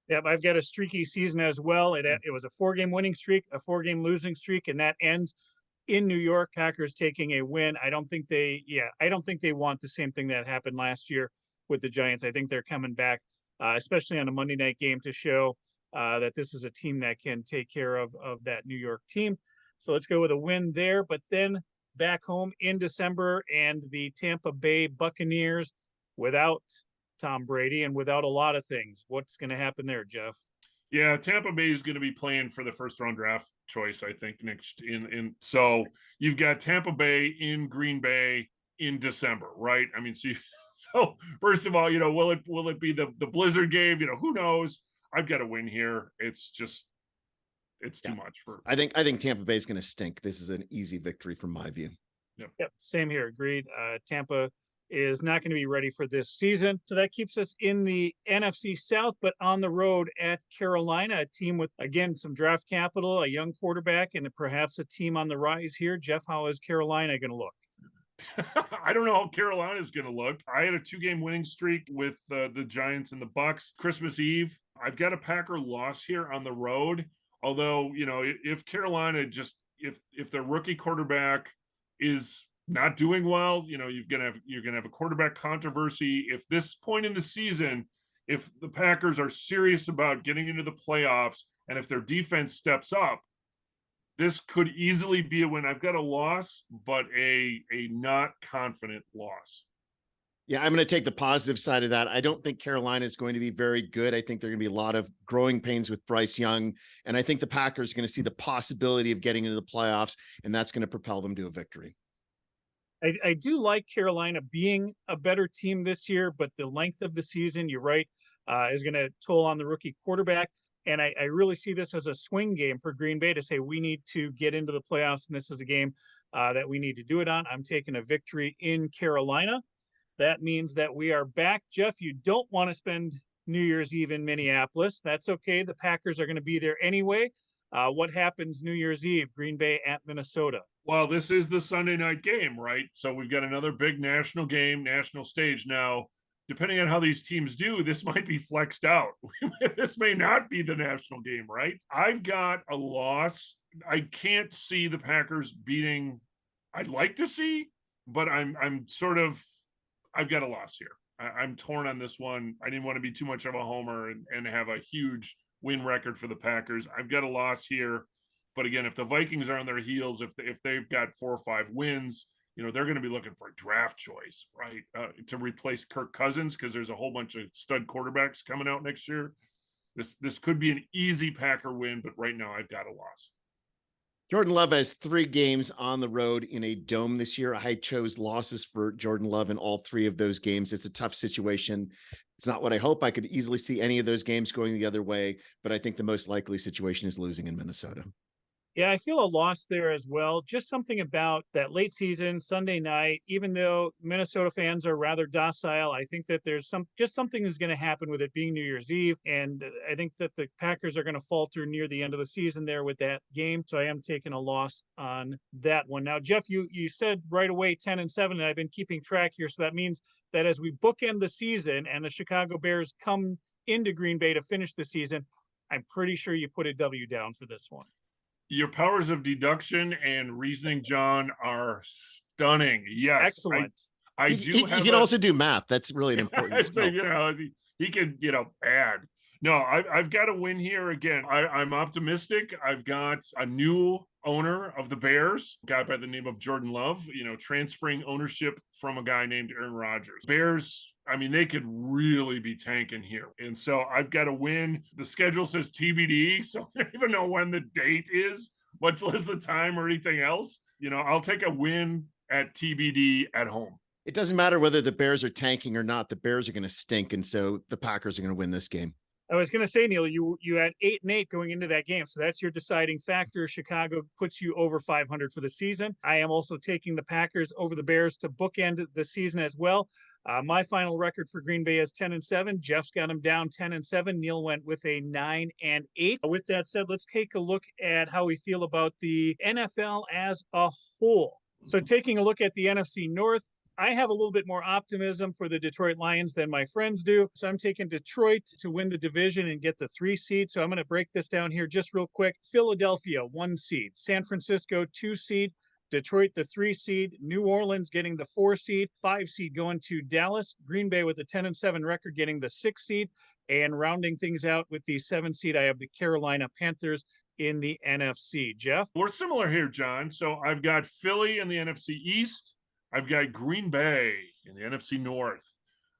A: Yep, I've got a streaky season as well. It was a 4-game winning streak, a 4-game losing streak, and that ends in New York. Packers taking a win. I don't think they want the same thing that happened last year with the Giants. I think they're coming back, especially on a Monday night game, to show that this is a team that can take care of that New York team. So let's go with a win there. But then back home in December, and the Tampa Bay Buccaneers without Tom Brady and without a lot of things. What's going to happen there, Jeff?
C: Yeah, Tampa Bay is going to be playing for the first round draft choice, I think, next in. So you've got Tampa Bay in Green Bay in December, right? I mean, so first of all, will it be the blizzard game? Who knows? I've got to win here. It's too much for.
B: I think Tampa Bay is going to stink. This is an easy victory from my view.
A: Yep. Same here. Agreed. Tampa is not going to be ready for this season. So that keeps us in the NFC South, but on the road at Carolina, a team with, again, some draft capital, a young quarterback, and perhaps a team on the rise here. Jeff, how is Carolina going to look?
C: I don't know how Carolina's going to look. I had a 2-game winning streak with the Giants and the Bucks Christmas Eve. I've got a Packer loss here on the road. Although, if Carolina if their rookie quarterback is not doing well, you're gonna have a quarterback controversy. If this point in the season, if the Packers are serious about getting into the playoffs, and if their defense steps up, this could easily be a win. I've got a loss, but a not confident loss.
B: Yeah, I'm going to take the positive side of that. I don't think Carolina is going to be very good. I think there are going to be a lot of growing pains with Bryce Young. And I think the Packers are going to see the possibility of getting into the playoffs, and that's going to propel them to a victory.
A: I do like Carolina being a better team this year, but the length of the season, you're right, is going to toll on the rookie quarterback. And I really see this as a swing game for Green Bay to say we need to get into the playoffs, and this is a game that we need to do it on. I'm taking a victory in Carolina. That means that we are back. Jeff, you don't want to spend New Year's Eve in Minneapolis. That's okay. The Packers are going to be there anyway. What happens New Year's Eve? Green Bay at Minnesota.
C: Well, this is the Sunday night game, right? So we've got another big national game, national stage. Now, depending on how these teams do, this might be flexed out. This may not be the national game, right? I've got a loss. I can't see the Packers beating. I'd like to see, but I've got a loss here. I'm torn on this one. I didn't want to be too much of a homer and have a huge win record for the Packers. I've got a loss here. But again, if the Vikings are on their heels, if they've got 4 or 5 wins, they're going to be looking for a draft choice, right? To replace Kirk Cousins, because there's a whole bunch of stud quarterbacks coming out next year. This could be an easy Packer win, but right now I've got a loss.
B: Jordan Love has 3 games on the road in a dome this year. I chose losses for Jordan Love in all 3 of those games. It's a tough situation. It's not what I hope. I could easily see any of those games going the other way, but I think the most likely situation is losing in Minnesota.
A: Yeah, I feel a loss there as well. Just something about that late season Sunday night, even though Minnesota fans are rather docile, I think that there's something is going to happen with it being New Year's Eve. And I think that the Packers are going to falter near the end of the season there with that game. So I am taking a loss on that one. Now, Jeff, you said right away 10-7, and I've been keeping track here. So that means that as we bookend the season and the Chicago Bears come into Green Bay to finish the season, I'm pretty sure you put a W down for this one.
C: Your powers of deduction and reasoning, John, are stunning. Yes.
A: Excellent.
C: I do
B: have. He can also do math. That's really an important skill.
C: He can, add. No, I've got a win here again. I'm optimistic. I've got a new owner of the Bears, a guy by the name of Jordan Love, transferring ownership from a guy named Aaron Rodgers. Bears, they could really be tanking here. And so I've got to win. The schedule says TBD, so I don't even know when the date is, much less the time or anything else. I'll take a win at TBD at home.
B: It doesn't matter whether the Bears are tanking or not. The Bears are going to stink, and so the Packers are going to win this game.
A: I was going to say, Neil, you had 8-8 going into that game, so that's your deciding factor. Chicago puts you over 500 for the season. I am also taking the Packers over the Bears to bookend the season as well. My final record for Green Bay is 10-7. Jeff's got him down 10-7. Neil went with a 9-8. With that said, let's take a look at how we feel about the NFL as a whole. So taking a look at the NFC North, I have a little bit more optimism for the Detroit Lions than my friends do. So I'm taking Detroit to win the division and get the 3 seed. So I'm going to break this down here just real quick. Philadelphia, 1 seed. San Francisco, 2 seed. Detroit, the 3 seed. New Orleans getting the 4 seed. 5 seed going to Dallas. Green Bay with a 10-7 record getting the 6 seed. And rounding things out with the 7 seed, I have the Carolina Panthers in the NFC. Jeff?
C: We're similar here, John. So I've got Philly in the NFC East. I've got Green Bay in the NFC North.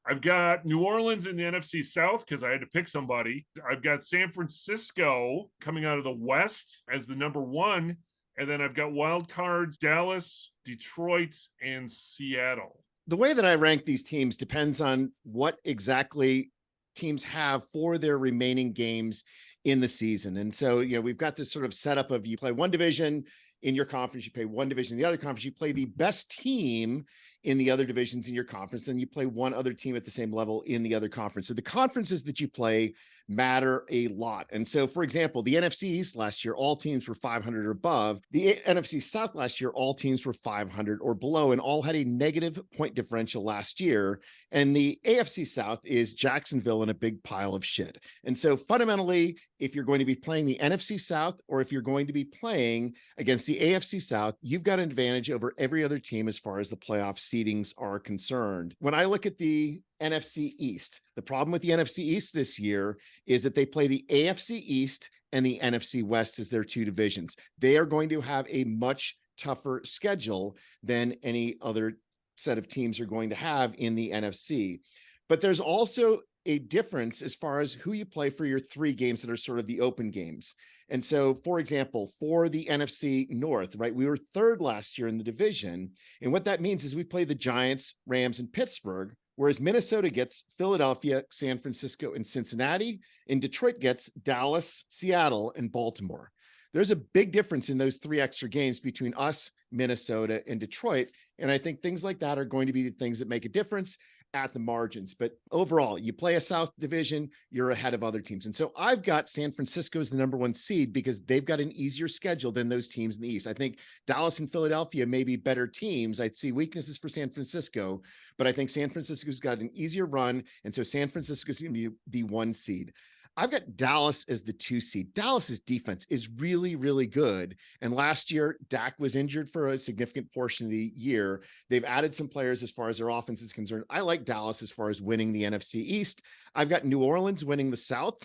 C: I've got New Orleans in the NFC South because I had to pick somebody. I've got San Francisco coming out of the West as the number 1. And then I've got wild cards, Dallas, Detroit, and Seattle.
B: The way that I rank these teams depends on what exactly teams have for their remaining games in the season. And so, we've got this sort of setup of you play one division in your conference, you play one division in the other conference, you play the best team in the other divisions in your conference, and you play one other team at the same level in the other conference. So the conferences that you play matter a lot. And so, for example, the NFC East last year, all teams were 500 or above. The NFC South last year, all teams were 500 or below, and all had a negative point differential last year. And the AFC South is Jacksonville in a big pile of shit. And so fundamentally, if you're going to be playing the NFC South, or if you're going to be playing against the AFC South, you've got an advantage over every other team as far as the playoff seedings are concerned. When I look at the NFC East, the problem with the NFC East this year is that they play the AFC East and the NFC West as their two divisions. They are going to have a much tougher schedule than any other set of teams are going to have in the NFC. But there's also a difference as far as who you play for your three games that are sort of the open games. And so, for example, for the NFC North, right, we were third last year in the division. And what that means is we play the Giants, Rams, and Pittsburgh, whereas Minnesota gets Philadelphia, San Francisco, and Cincinnati, and Detroit gets Dallas, Seattle, and Baltimore. There's a big difference in those three extra games between us, Minnesota, and Detroit. And I think things like that are going to be the things that make a difference at the margins. But overall, you play a South division, you're ahead of other teams. And so I've got San Francisco as the number one seed because they've got an easier schedule than those teams in the East. I think Dallas and Philadelphia may be better teams. I'd see weaknesses for San Francisco, but I think San Francisco's got an easier run. And so San Francisco's going to be the one seed. I've got Dallas as the 2 seed. Dallas's defense is really, really good. And last year, Dak was injured for a significant portion of the year. They've added some players as far as their offense is concerned. I like Dallas as far as winning the NFC East. I've got New Orleans winning the South.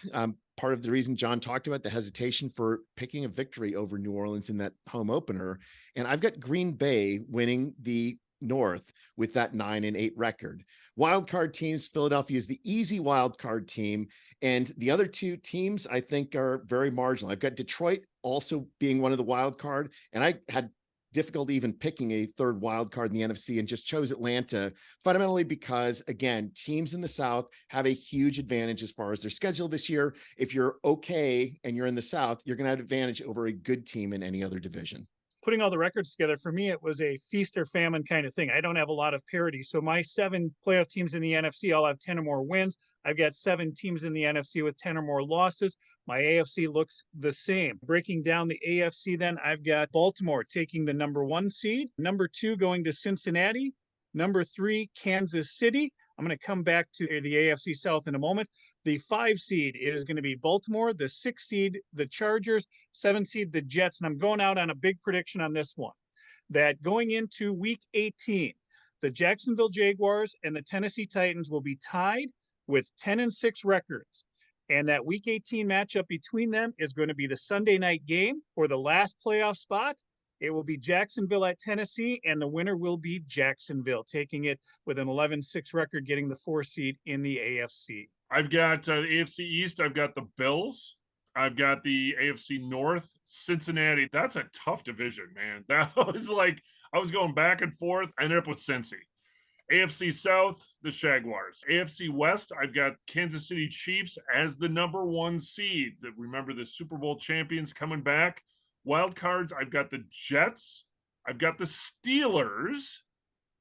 B: Part of the reason John talked about the hesitation for picking a victory over New Orleans in that home opener. And I've got Green Bay winning the North with that 9-8 record. Wild card teams, Philadelphia is the easy wild card team. And the other two teams I think are very marginal. I've got Detroit also being one of the wild card. And I had difficulty even picking a third wild card in the NFC and just chose Atlanta fundamentally because, again, teams in the South have a huge advantage as far as their schedule this year. If you're okay and you're in the South, you're going to have advantage over a good team in any other division.
A: Putting all the records together, for me, it was a feast or famine kind of thing. I don't have a lot of parity. So my 7 playoff teams in the NFC, I'll have 10 or more wins. I've got 7 teams in the NFC with 10 or more losses. My AFC looks the same. Breaking down the AFC then, I've got Baltimore taking the number 1 seed, number 2 going to Cincinnati, number 3, Kansas City. I'm going to come back to the AFC South in a moment. The 5 seed is going to be Baltimore, the 6 seed, the Chargers, 7 seed, the Jets. And I'm going out on a big prediction on this one, that going into week 18, the Jacksonville Jaguars and the Tennessee Titans will be tied with 10-6 records. And that week 18 matchup between them is going to be the Sunday night game for the last playoff spot. It will be Jacksonville at Tennessee, and the winner will be Jacksonville, taking it with an 11-6 record, getting the 4 seed in the AFC.
C: I've got the AFC East. I've got the Bills. I've got the AFC North, Cincinnati. That's a tough division, man. That was like, I was going back and forth. I ended up with Cincy. AFC South, the Jaguars. AFC West, I've got Kansas City Chiefs as the number 1 seed. Remember the Super Bowl champions coming back. Wild cards, I've got the Jets, I've got the Steelers,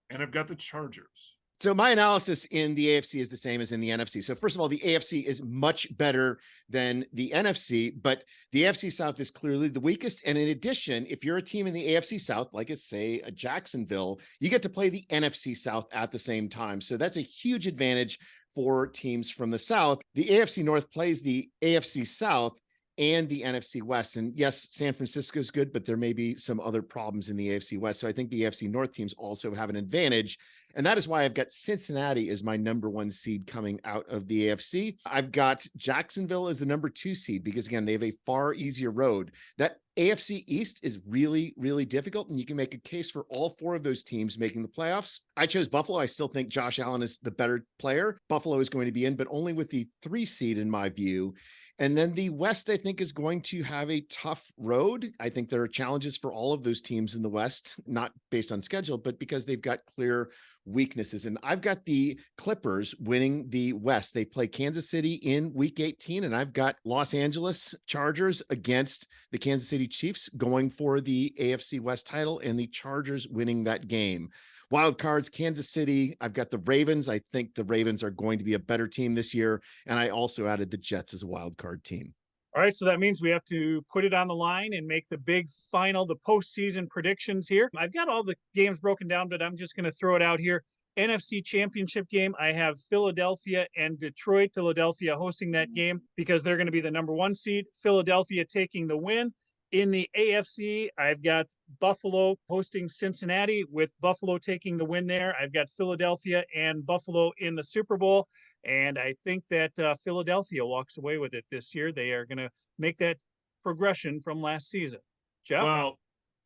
C: and I've got the Chargers.
B: So my analysis in the AFC is the same as in the NFC. So first of all, the AFC is much better than the NFC, but the AFC South is clearly the weakest. And in addition, if you're a team in the AFC South, like say a Jacksonville, you get to play the NFC South at the same time. So that's a huge advantage for teams from the South. The AFC North plays the AFC South and the NFC West. And yes, San Francisco is good, but there may be some other problems in the AFC West. So I think the AFC North teams also have an advantage. And that is why I've got Cincinnati as my number 1 seed coming out of the AFC. I've got Jacksonville as the number 2 seed because, again, they have a far easier road. That AFC East is really, really difficult, and you can make a case for all 4 of those teams making the playoffs. I chose Buffalo. I still think Josh Allen is the better player. Buffalo is going to be in, but only with the 3 seed in my view. And then the West, I think, is going to have a tough road. I think there are challenges for all of those teams in the West, not based on schedule, but because they've got clear weaknesses. And I've got the Clippers winning the West. They play Kansas City in week 18, and I've got Los Angeles Chargers against the Kansas City Chiefs going for the AFC West title, and the Chargers winning that game. Wild cards, Kansas City. I've got the Ravens. I think the Ravens are going to be a better team this year. And I also added the Jets as a wild card team.
A: All right, so that means we have to put it on the line and make the big final, the postseason predictions here. I've got all the games broken down, but I'm just going to throw it out here. NFC Championship game, I have Philadelphia and Detroit. Philadelphia hosting that game because they're going to be the number 1 seed. Philadelphia taking the win. In the AFC, I've got Buffalo hosting Cincinnati with Buffalo taking the win there. I've got Philadelphia and Buffalo in the Super Bowl. And I think that Philadelphia walks away with it this year. They are going to make that progression from last season. Jeff?
C: Well,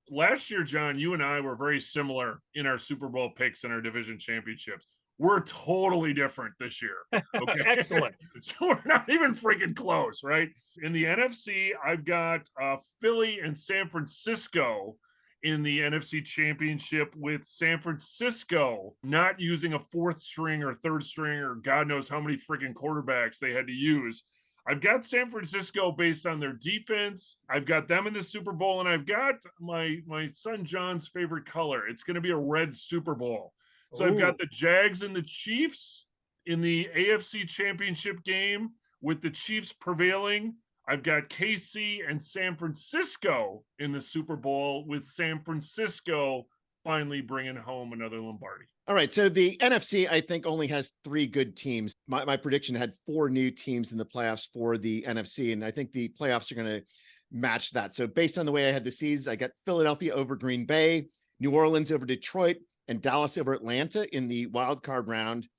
C: last year, John, you and I were very similar in our Super Bowl picks and our division championships. We're totally different this year. Okay.
A: Excellent.
C: So we're not even freaking close, right? In the NFC, I've got Philly and San Francisco in the NFC Championship, with San Francisco not using a 4th string or 3rd string or God knows how many freaking quarterbacks they had to use. I've got San Francisco based on their defense. I've got them in the Super Bowl, and I've got my son John's favorite color. It's going to be a red Super Bowl. So I've got the Jags and the Chiefs in the AFC Championship game, with the Chiefs prevailing. I've got KC and San Francisco in the Super Bowl, with San Francisco finally bringing home another Lombardi.
B: All right. So the NFC, I think, only has 3 good teams. My prediction had 4 new teams in the playoffs for the NFC, and I think the playoffs are going to match that. So based on the way I had the seeds, I got Philadelphia over Green Bay, New Orleans over Detroit, and Dallas over Atlanta in the wild card round.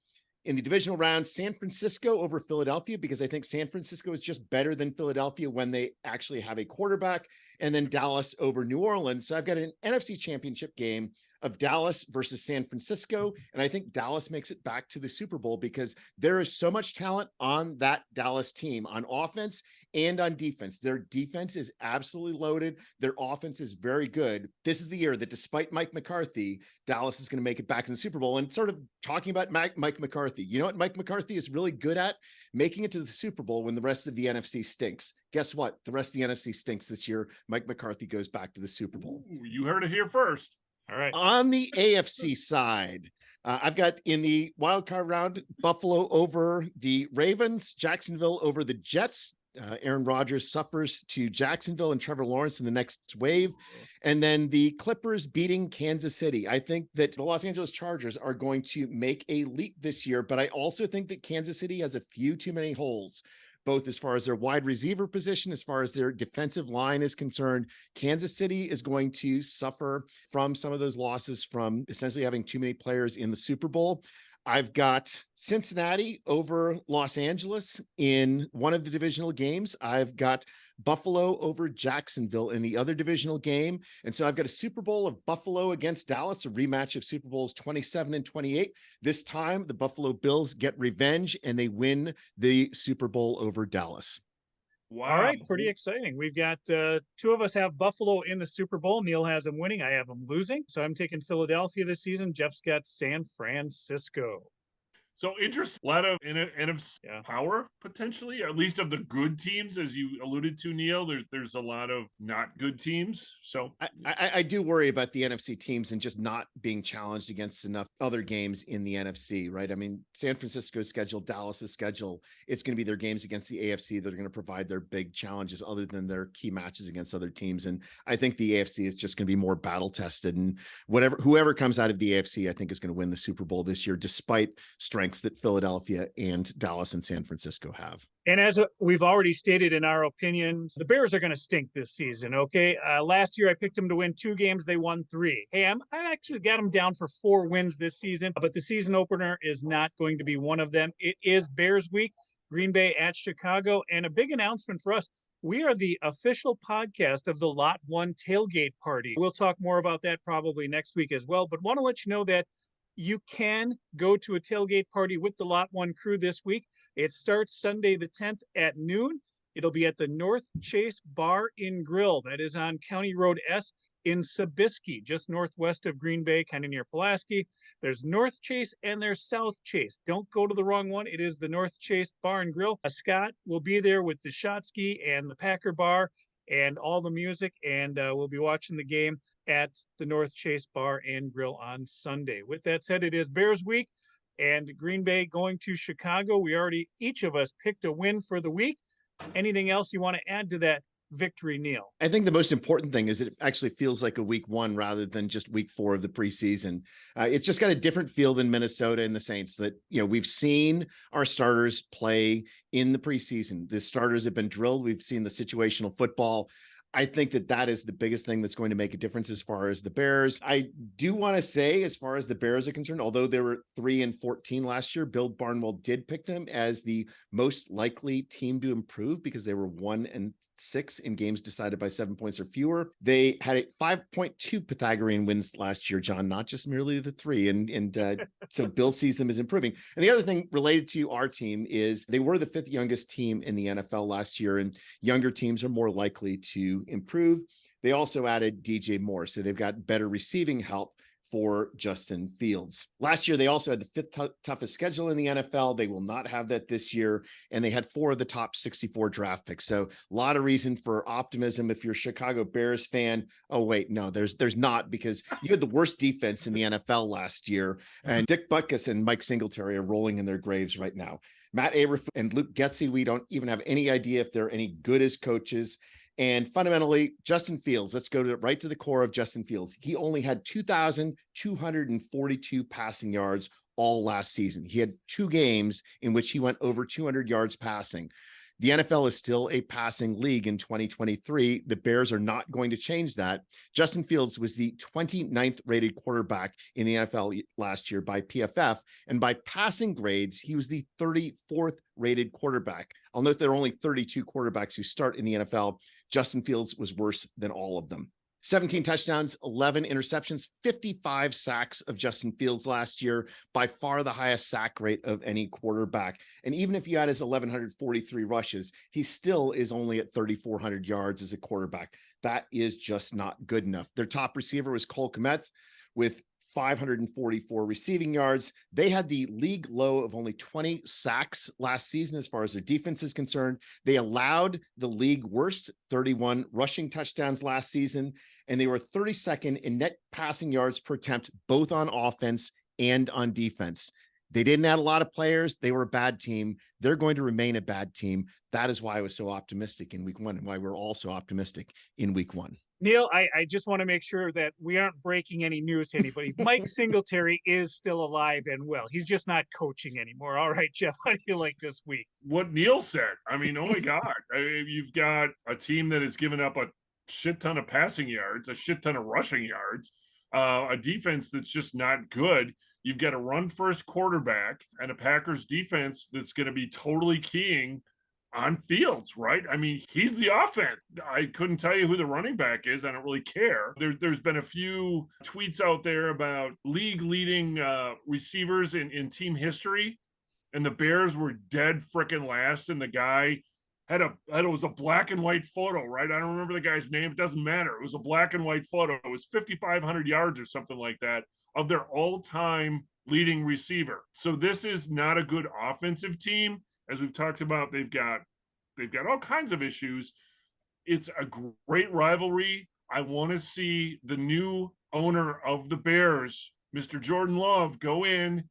B: In the divisional round, San Francisco over Philadelphia, because I think San Francisco is just better than Philadelphia when they actually have a quarterback, and then Dallas over New Orleans. So I've got an NFC Championship game of Dallas versus San Francisco, and I think Dallas makes it back to the Super Bowl because there is so much talent on that Dallas team on offense and on defense. Their defense is absolutely loaded. Their offense is very good. This is the year that, despite Mike McCarthy, Dallas is going to make it back in the Super Bowl. And sort of talking about Mike McCarthy, you know what Mike McCarthy is really good at? Making it to the Super Bowl when the rest of the NFC stinks. Guess what? The rest of the NFC stinks this year. Mike McCarthy goes back to the Super Bowl.
C: Ooh, you heard it here first.
A: All right.
B: On the AFC side, I've got in the wild card round, Buffalo over the Ravens, Jacksonville over the Jets. Aaron Rodgers suffers to Jacksonville and Trevor Lawrence in the next wave. And then the Clippers beating Kansas City. I think that the Los Angeles Chargers are going to make a leap this year, but I also think that Kansas City has a few too many holes, both as far as their wide receiver position, as far as their defensive line is concerned. Kansas City is going to suffer from some of those losses from essentially having too many players in the Super Bowl. I've got Cincinnati over Los Angeles in one of the divisional games. I've got Buffalo over Jacksonville in the other divisional game. And so I've got a Super Bowl of Buffalo against Dallas, a rematch of Super Bowls 27 and 28. This time, the Buffalo Bills get revenge and they win the Super Bowl over Dallas.
C: Wow.
A: All right, pretty exciting. We've got 2 of us have Buffalo in the Super Bowl. Neil has them winning. I have them losing. So I'm taking Philadelphia this season. Jeff's got San Francisco.
C: So interesting. A lot of NFC power potentially, at least of the good teams, as you alluded to, Neil. There's a lot of not good teams. So
B: I do worry about the NFC teams and just not being challenged against enough other games in the NFC, right? I mean, San Francisco's schedule, Dallas's schedule, it's going to be their games against the AFC that are going to provide their big challenges other than their key matches against other teams. And I think the AFC is just going to be more battle tested, and whoever comes out of the AFC, I think is going to win the Super Bowl this year, despite strength that Philadelphia and Dallas and San Francisco have.
A: And as we've already stated in our opinions, the Bears are going to stink this season, okay? Last year, I picked them to win 2 games. They won 3. Hey, I actually got them down for 4 wins this season, but the season opener is not going to be one of them. It is Bears week, Green Bay at Chicago, and a big announcement for us. We are the official podcast of the Lot 1 tailgate party. We'll talk more about that probably next week as well, but want to let you know that you can go to a tailgate party with the Lot 1 crew this week. It starts Sunday the 10th at noon. It'll be at the North Chase Bar and Grill. That is on County Road S in Sobieski, just northwest of Green Bay, kind of near Pulaski. There's North Chase and there's South Chase. Don't go to the wrong one. It is the North Chase Bar and Grill. Scott will be there with the Shot Ski and the Packer Bar and all the music, and we'll be watching the game. at the North Chase Bar and Grill on Sunday. With that said, it is Bears week and Green Bay going to Chicago. We already, each of us, picked a win for the week. Anything else you want to add to that victory, Neil?
B: I think the most important thing is it actually feels like a week 1 rather than just week 4 of the preseason. It's just got a different feel than Minnesota and the Saints that, we've seen our starters play in the preseason. The starters have been drilled. We've seen the situational football. I think that is the biggest thing that's going to make a difference as far as the Bears. I do want to say, as far as the Bears are concerned, although they were 3-14 last year, Bill Barnwell did pick them as the most likely team to improve because they were 1-6 in games decided by 7 points or fewer. They had a 5.2 Pythagorean wins last year, John, not just merely the 3. And so Bill sees them as improving. And the other thing related to our team is they were the 5th youngest team in the NFL last year, and younger teams are more likely to improve. They also added DJ Moore, so they've got better receiving help for Justin Fields. Last year, they also had the 5th toughest schedule in the NFL. They will not have that this year, and they had 4 of the top 64 draft picks. So a lot of reason for optimism if you're a Chicago Bears fan. Oh, wait, no, there's not, because you had the worst defense in the NFL last year, and Dick Butkus and Mike Singletary are rolling in their graves right now. Matt Abrams and Luke Getsy, we don't even have any idea if they're any good as coaches. And fundamentally, Justin Fields, let's go right to the core of Justin Fields. He only had 2,242 passing yards all last season. He had 2 games in which he went over 200 yards passing. The NFL is still a passing league in 2023. The Bears are not going to change that. Justin Fields was the 29th rated quarterback in the NFL last year by PFF. And by passing grades, he was the 34th rated quarterback. I'll note there are only 32 quarterbacks who start in the NFL. Justin Fields was worse than all of them. 17 touchdowns, 11 interceptions, 55 sacks of Justin Fields last year, by far the highest sack rate of any quarterback. And even if you add his 1,143 rushes, he still is only at 3,400 yards as a quarterback. That is just not good enough. Their top receiver was Cole Kmet with 544 receiving yards. They had the league low of only 20 sacks last season as far as their defense is concerned. They allowed the league worst 31 rushing touchdowns last season, and they were 32nd in net passing yards per attempt, both on offense and on defense. They didn't add a lot of players. They were a bad team. They're going to remain a bad team. That is why I was so optimistic in week 1 and why we're also optimistic in week 1.
A: Neil, I just want to make sure that we aren't breaking any news to anybody. Mike Singletary is still alive and well. He's just not coaching anymore. All right, Jeff, how do you like this week?
C: What Neil said. I mean, oh my God. You've got a team that has given up a shit ton of passing yards, a shit ton of rushing yards, a defense that's just not good. You've got a run-first quarterback and a Packers defense that's going to be totally keying on Fields, right? I mean, he's the offense. I couldn't tell you who the running back is. I don't really care. There's been a few tweets out there about league-leading receivers in team history, and the Bears were dead freaking last, and the guy it was a black and white photo, right? I don't remember the guy's name. It doesn't matter. It was a black and white photo. It was 5,500 yards or something like that of their all-time leading receiver. So this is not a good offensive team. As we've talked about, they've got all kinds of issues. It's a great rivalry. I want to see the new owner of the Bears, Mr. Jordan Love, go in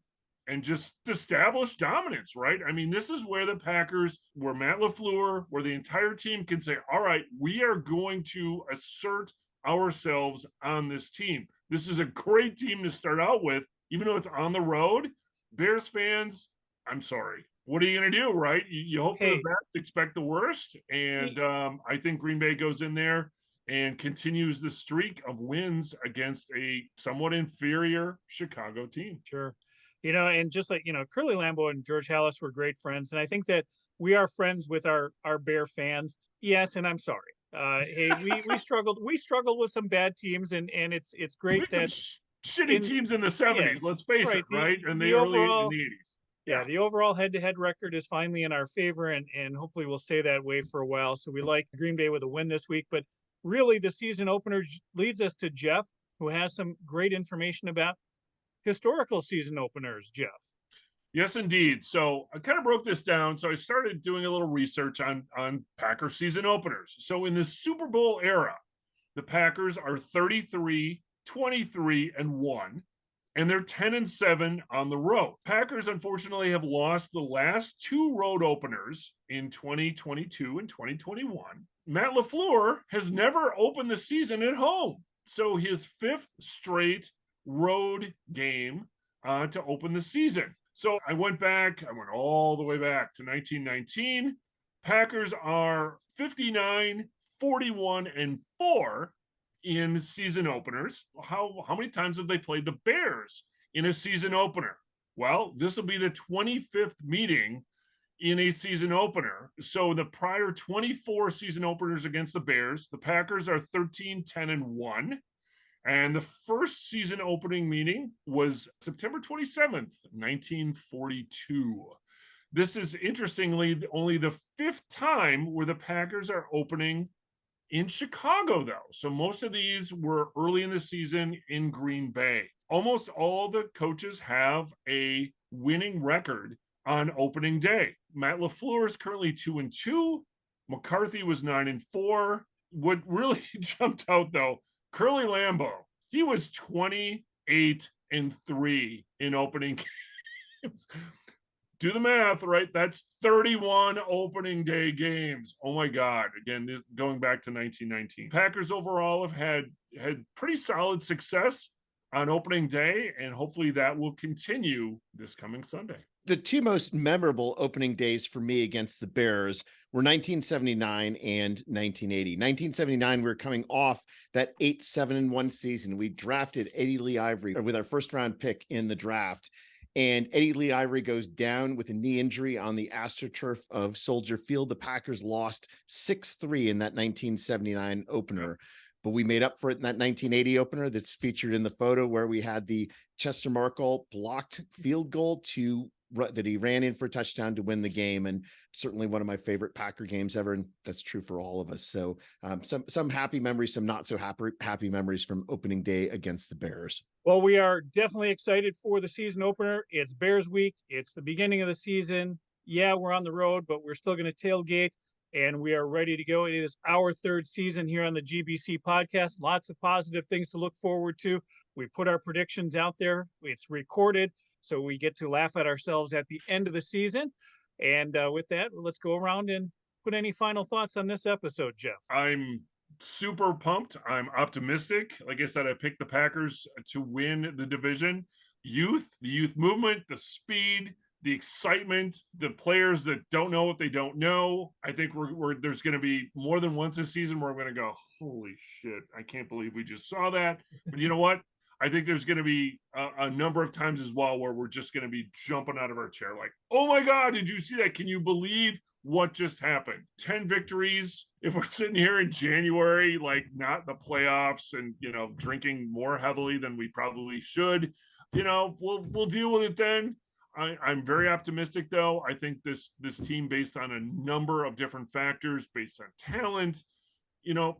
C: and just establish dominance, right? I mean, this is where the Packers, where Matt LaFleur, where the entire team can say, all right, we are going to assert ourselves on this team. This is a great team to start out with, even though it's on the road. Bears fans, I'm sorry. What are you going to do, right? You hope for the best, expect the worst. And I think Green Bay goes in there and continues the streak of wins against a somewhat inferior Chicago team.
A: Sure. And just like, Curly Lambeau and George Halas were great friends. And I think that we are friends with our Bear fans. Yes, and I'm sorry. Hey, we struggled with some bad teams, and it's great that
C: shitty teams in the 70s, yes, let's face it, right? And the early in the 80s.
A: Yeah, the overall head-to-head record is finally in our favor, and hopefully we'll stay that way for a while. So we like Green Bay with a win this week. But really, the season opener leads us to Jeff, who has some great information about historical season openers, Jeff.
C: Yes, indeed. So I kind of broke this down. So I started doing a little research on Packer season openers. So in the Super Bowl era, The Packers are 33, 23, and 1. And they're 10-7 on the road. Packers, unfortunately, have lost the last two road openers in 2022 and 2021. Matt LaFleur has never opened the season at home. So his fifth straight road game to open the season. So I went all the way back to 1919. Packers are 59, 41, and 4 in season openers. How many times have they played the Bears in a season opener? Well, this will be the 25th meeting in a season opener. So the prior 24 season openers against the Bears, the Packers are 13, 10, and 1. And the first season opening meeting was September 27th, 1942. This is interestingly only the fifth time where the Packers are opening in Chicago, though. So most of these were early in the season in Green Bay. Almost all the coaches have a winning record on opening day. Matt LaFleur is currently 2-2. McCarthy was 9-4. What really jumped out, though, Curly Lambeau, he was 28-3 in opening games. Do the math, right? That's 31 opening day games. Oh my God. Again, this going back to 1919. Packers overall have had pretty solid success on opening day, and hopefully that will continue this coming Sunday.
B: The two most memorable opening days for me against the Bears were 1979 and 1980. 1979, we were coming off that 8-7-1 season. We drafted Eddie Lee Ivory with our first round pick in the draft. And Eddie Lee Ivory goes down with a knee injury on the AstroTurf of Soldier Field. The Packers lost 6-3 in that 1979 opener. But we made up for it in that 1980 opener that's featured in the photo where we had the Chester Markle blocked field goal that he ran in for a touchdown to win the game, and certainly one of my favorite Packer games ever, and that's true for all of us. So some happy memories, some not so happy memories from opening day against the Bears.
A: Well, we are definitely excited for the season opener. It's Bears week. It's the beginning of the season. Yeah, we're on the road, but we're still going to tailgate, and we are ready to go. It is our third season here on the GBC podcast. Lots of positive things to look forward to. We put our predictions out there. It's recorded, so we get to laugh at ourselves at the end of the season. And with that, let's go around and put any final thoughts on this episode, Jeff.
C: I'm super pumped. I'm optimistic. Like I said, I picked the Packers to win the division. The youth movement, the speed, the excitement, the players that don't know what they don't know. I think there's going to be more than once this season where I'm going to go, holy shit, I can't believe we just saw that. But you know what? I think there's going to be a number of times as well where we're just going to be jumping out of our chair like, oh my God, did you see that? Can you believe what just happened? 10 victories. If we're sitting here in January, like not the playoffs and, drinking more heavily than we probably should, we'll deal with it then. I'm very optimistic, though. I think this team, based on a number of different factors, based on talent,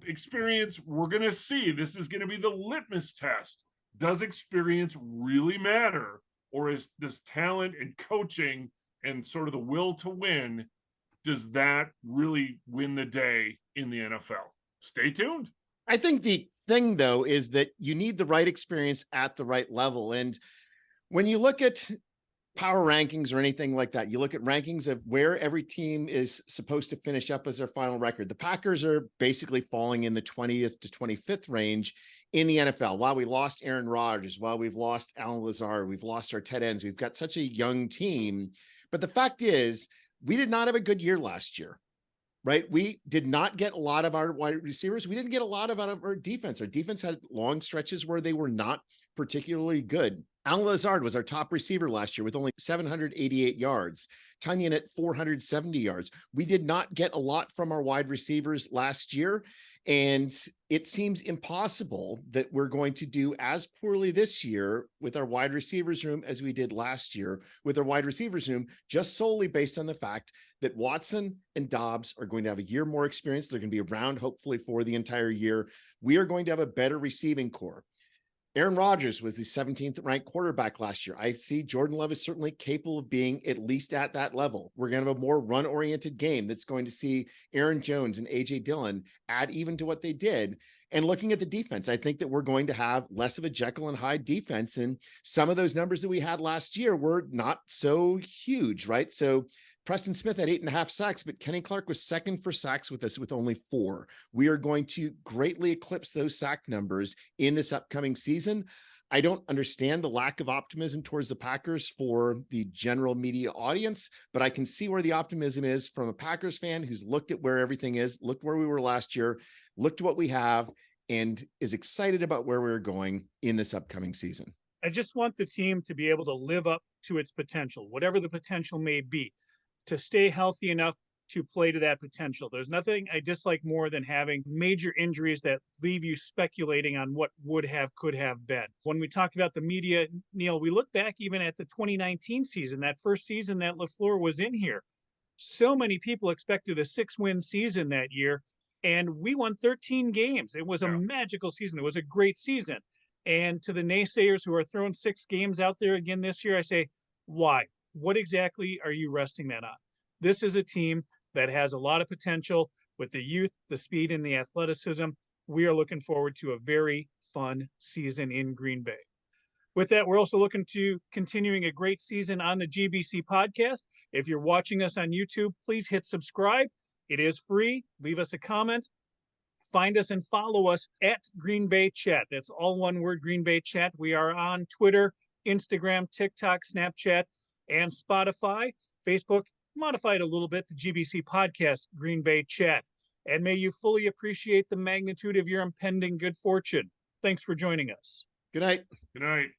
C: experience, we're going to see. This is going to be the litmus test. Does experience really matter? Or is this talent and coaching and sort of the will to win, does that really win the day in the NFL? Stay tuned.
B: I think the thing, though, is that you need the right experience at the right level. And when you look at power rankings or anything like that, you look at rankings of where every team is supposed to finish up as their final record. The Packers are basically falling in the 20th to 25th range in the NFL. While we lost Aaron Rodgers, while we've lost Alan Lazard, we've lost our tight ends, we've got such a young team. But the fact is, we did not have a good year last year, right? We did not get a lot of our wide receivers. We didn't get a lot out of our defense. Our defense had long stretches where they were not particularly good. Alan Lazard was our top receiver last year with only 788 yards. Tunyon at 470 yards. We did not get a lot from our wide receivers last year. And it seems impossible that we're going to do as poorly this year with our wide receivers room as we did last year with our wide receivers room, just solely based on the fact that Watson and Dobbs are going to have a year more experience. They're going to be around hopefully for the entire year. We are going to have a better receiving core. Aaron Rodgers was the 17th ranked quarterback last year. I see Jordan Love is certainly capable of being at least at that level. We're going to have a more run-oriented game that's going to see Aaron Jones and A.J. Dillon add even to what they did. And looking at the defense, I think that we're going to have less of a Jekyll and Hyde defense. And some of those numbers that we had last year were not so huge, right? So Preston Smith had 8.5 sacks, but Kenny Clark was second for sacks with us with only 4. We are going to greatly eclipse those sack numbers in this upcoming season. I don't understand the lack of optimism towards the Packers for the general media audience, but I can see where the optimism is from a Packers fan who's looked at where everything is, looked where we were last year, looked at what we have, and is excited about where we're going in this upcoming season.
A: I just want the team to be able to live up to its potential, whatever the potential may be, to stay healthy enough to play to that potential. There's nothing I dislike more than having major injuries that leave you speculating on what would have, could have been. When we talk about the media, Neil, we look back even at the 2019 season, that first season that LaFleur was in here. So many people expected a 6-win season that year, and we won 13 games. It was a magical season. It was a great season. And to the naysayers who are throwing 6 games out there again this year, I say, why? What exactly are you resting that on? This is a team that has a lot of potential with the youth, the speed, and the athleticism. We are looking forward to a very fun season in Green Bay. With that, we're also looking to continuing a great season on the GBC podcast. If you're watching us on YouTube, please hit subscribe. It is free. Leave us a comment. Find us and follow us at Green Bay Chat. That's all one word, Green Bay Chat. We are on Twitter, Instagram, TikTok, Snapchat, and Spotify, Facebook, modified a little bit, the GBC podcast, Green Bay Chat. And may you fully appreciate the magnitude of your impending good fortune. Thanks for joining us.
B: Good night.
C: Good night.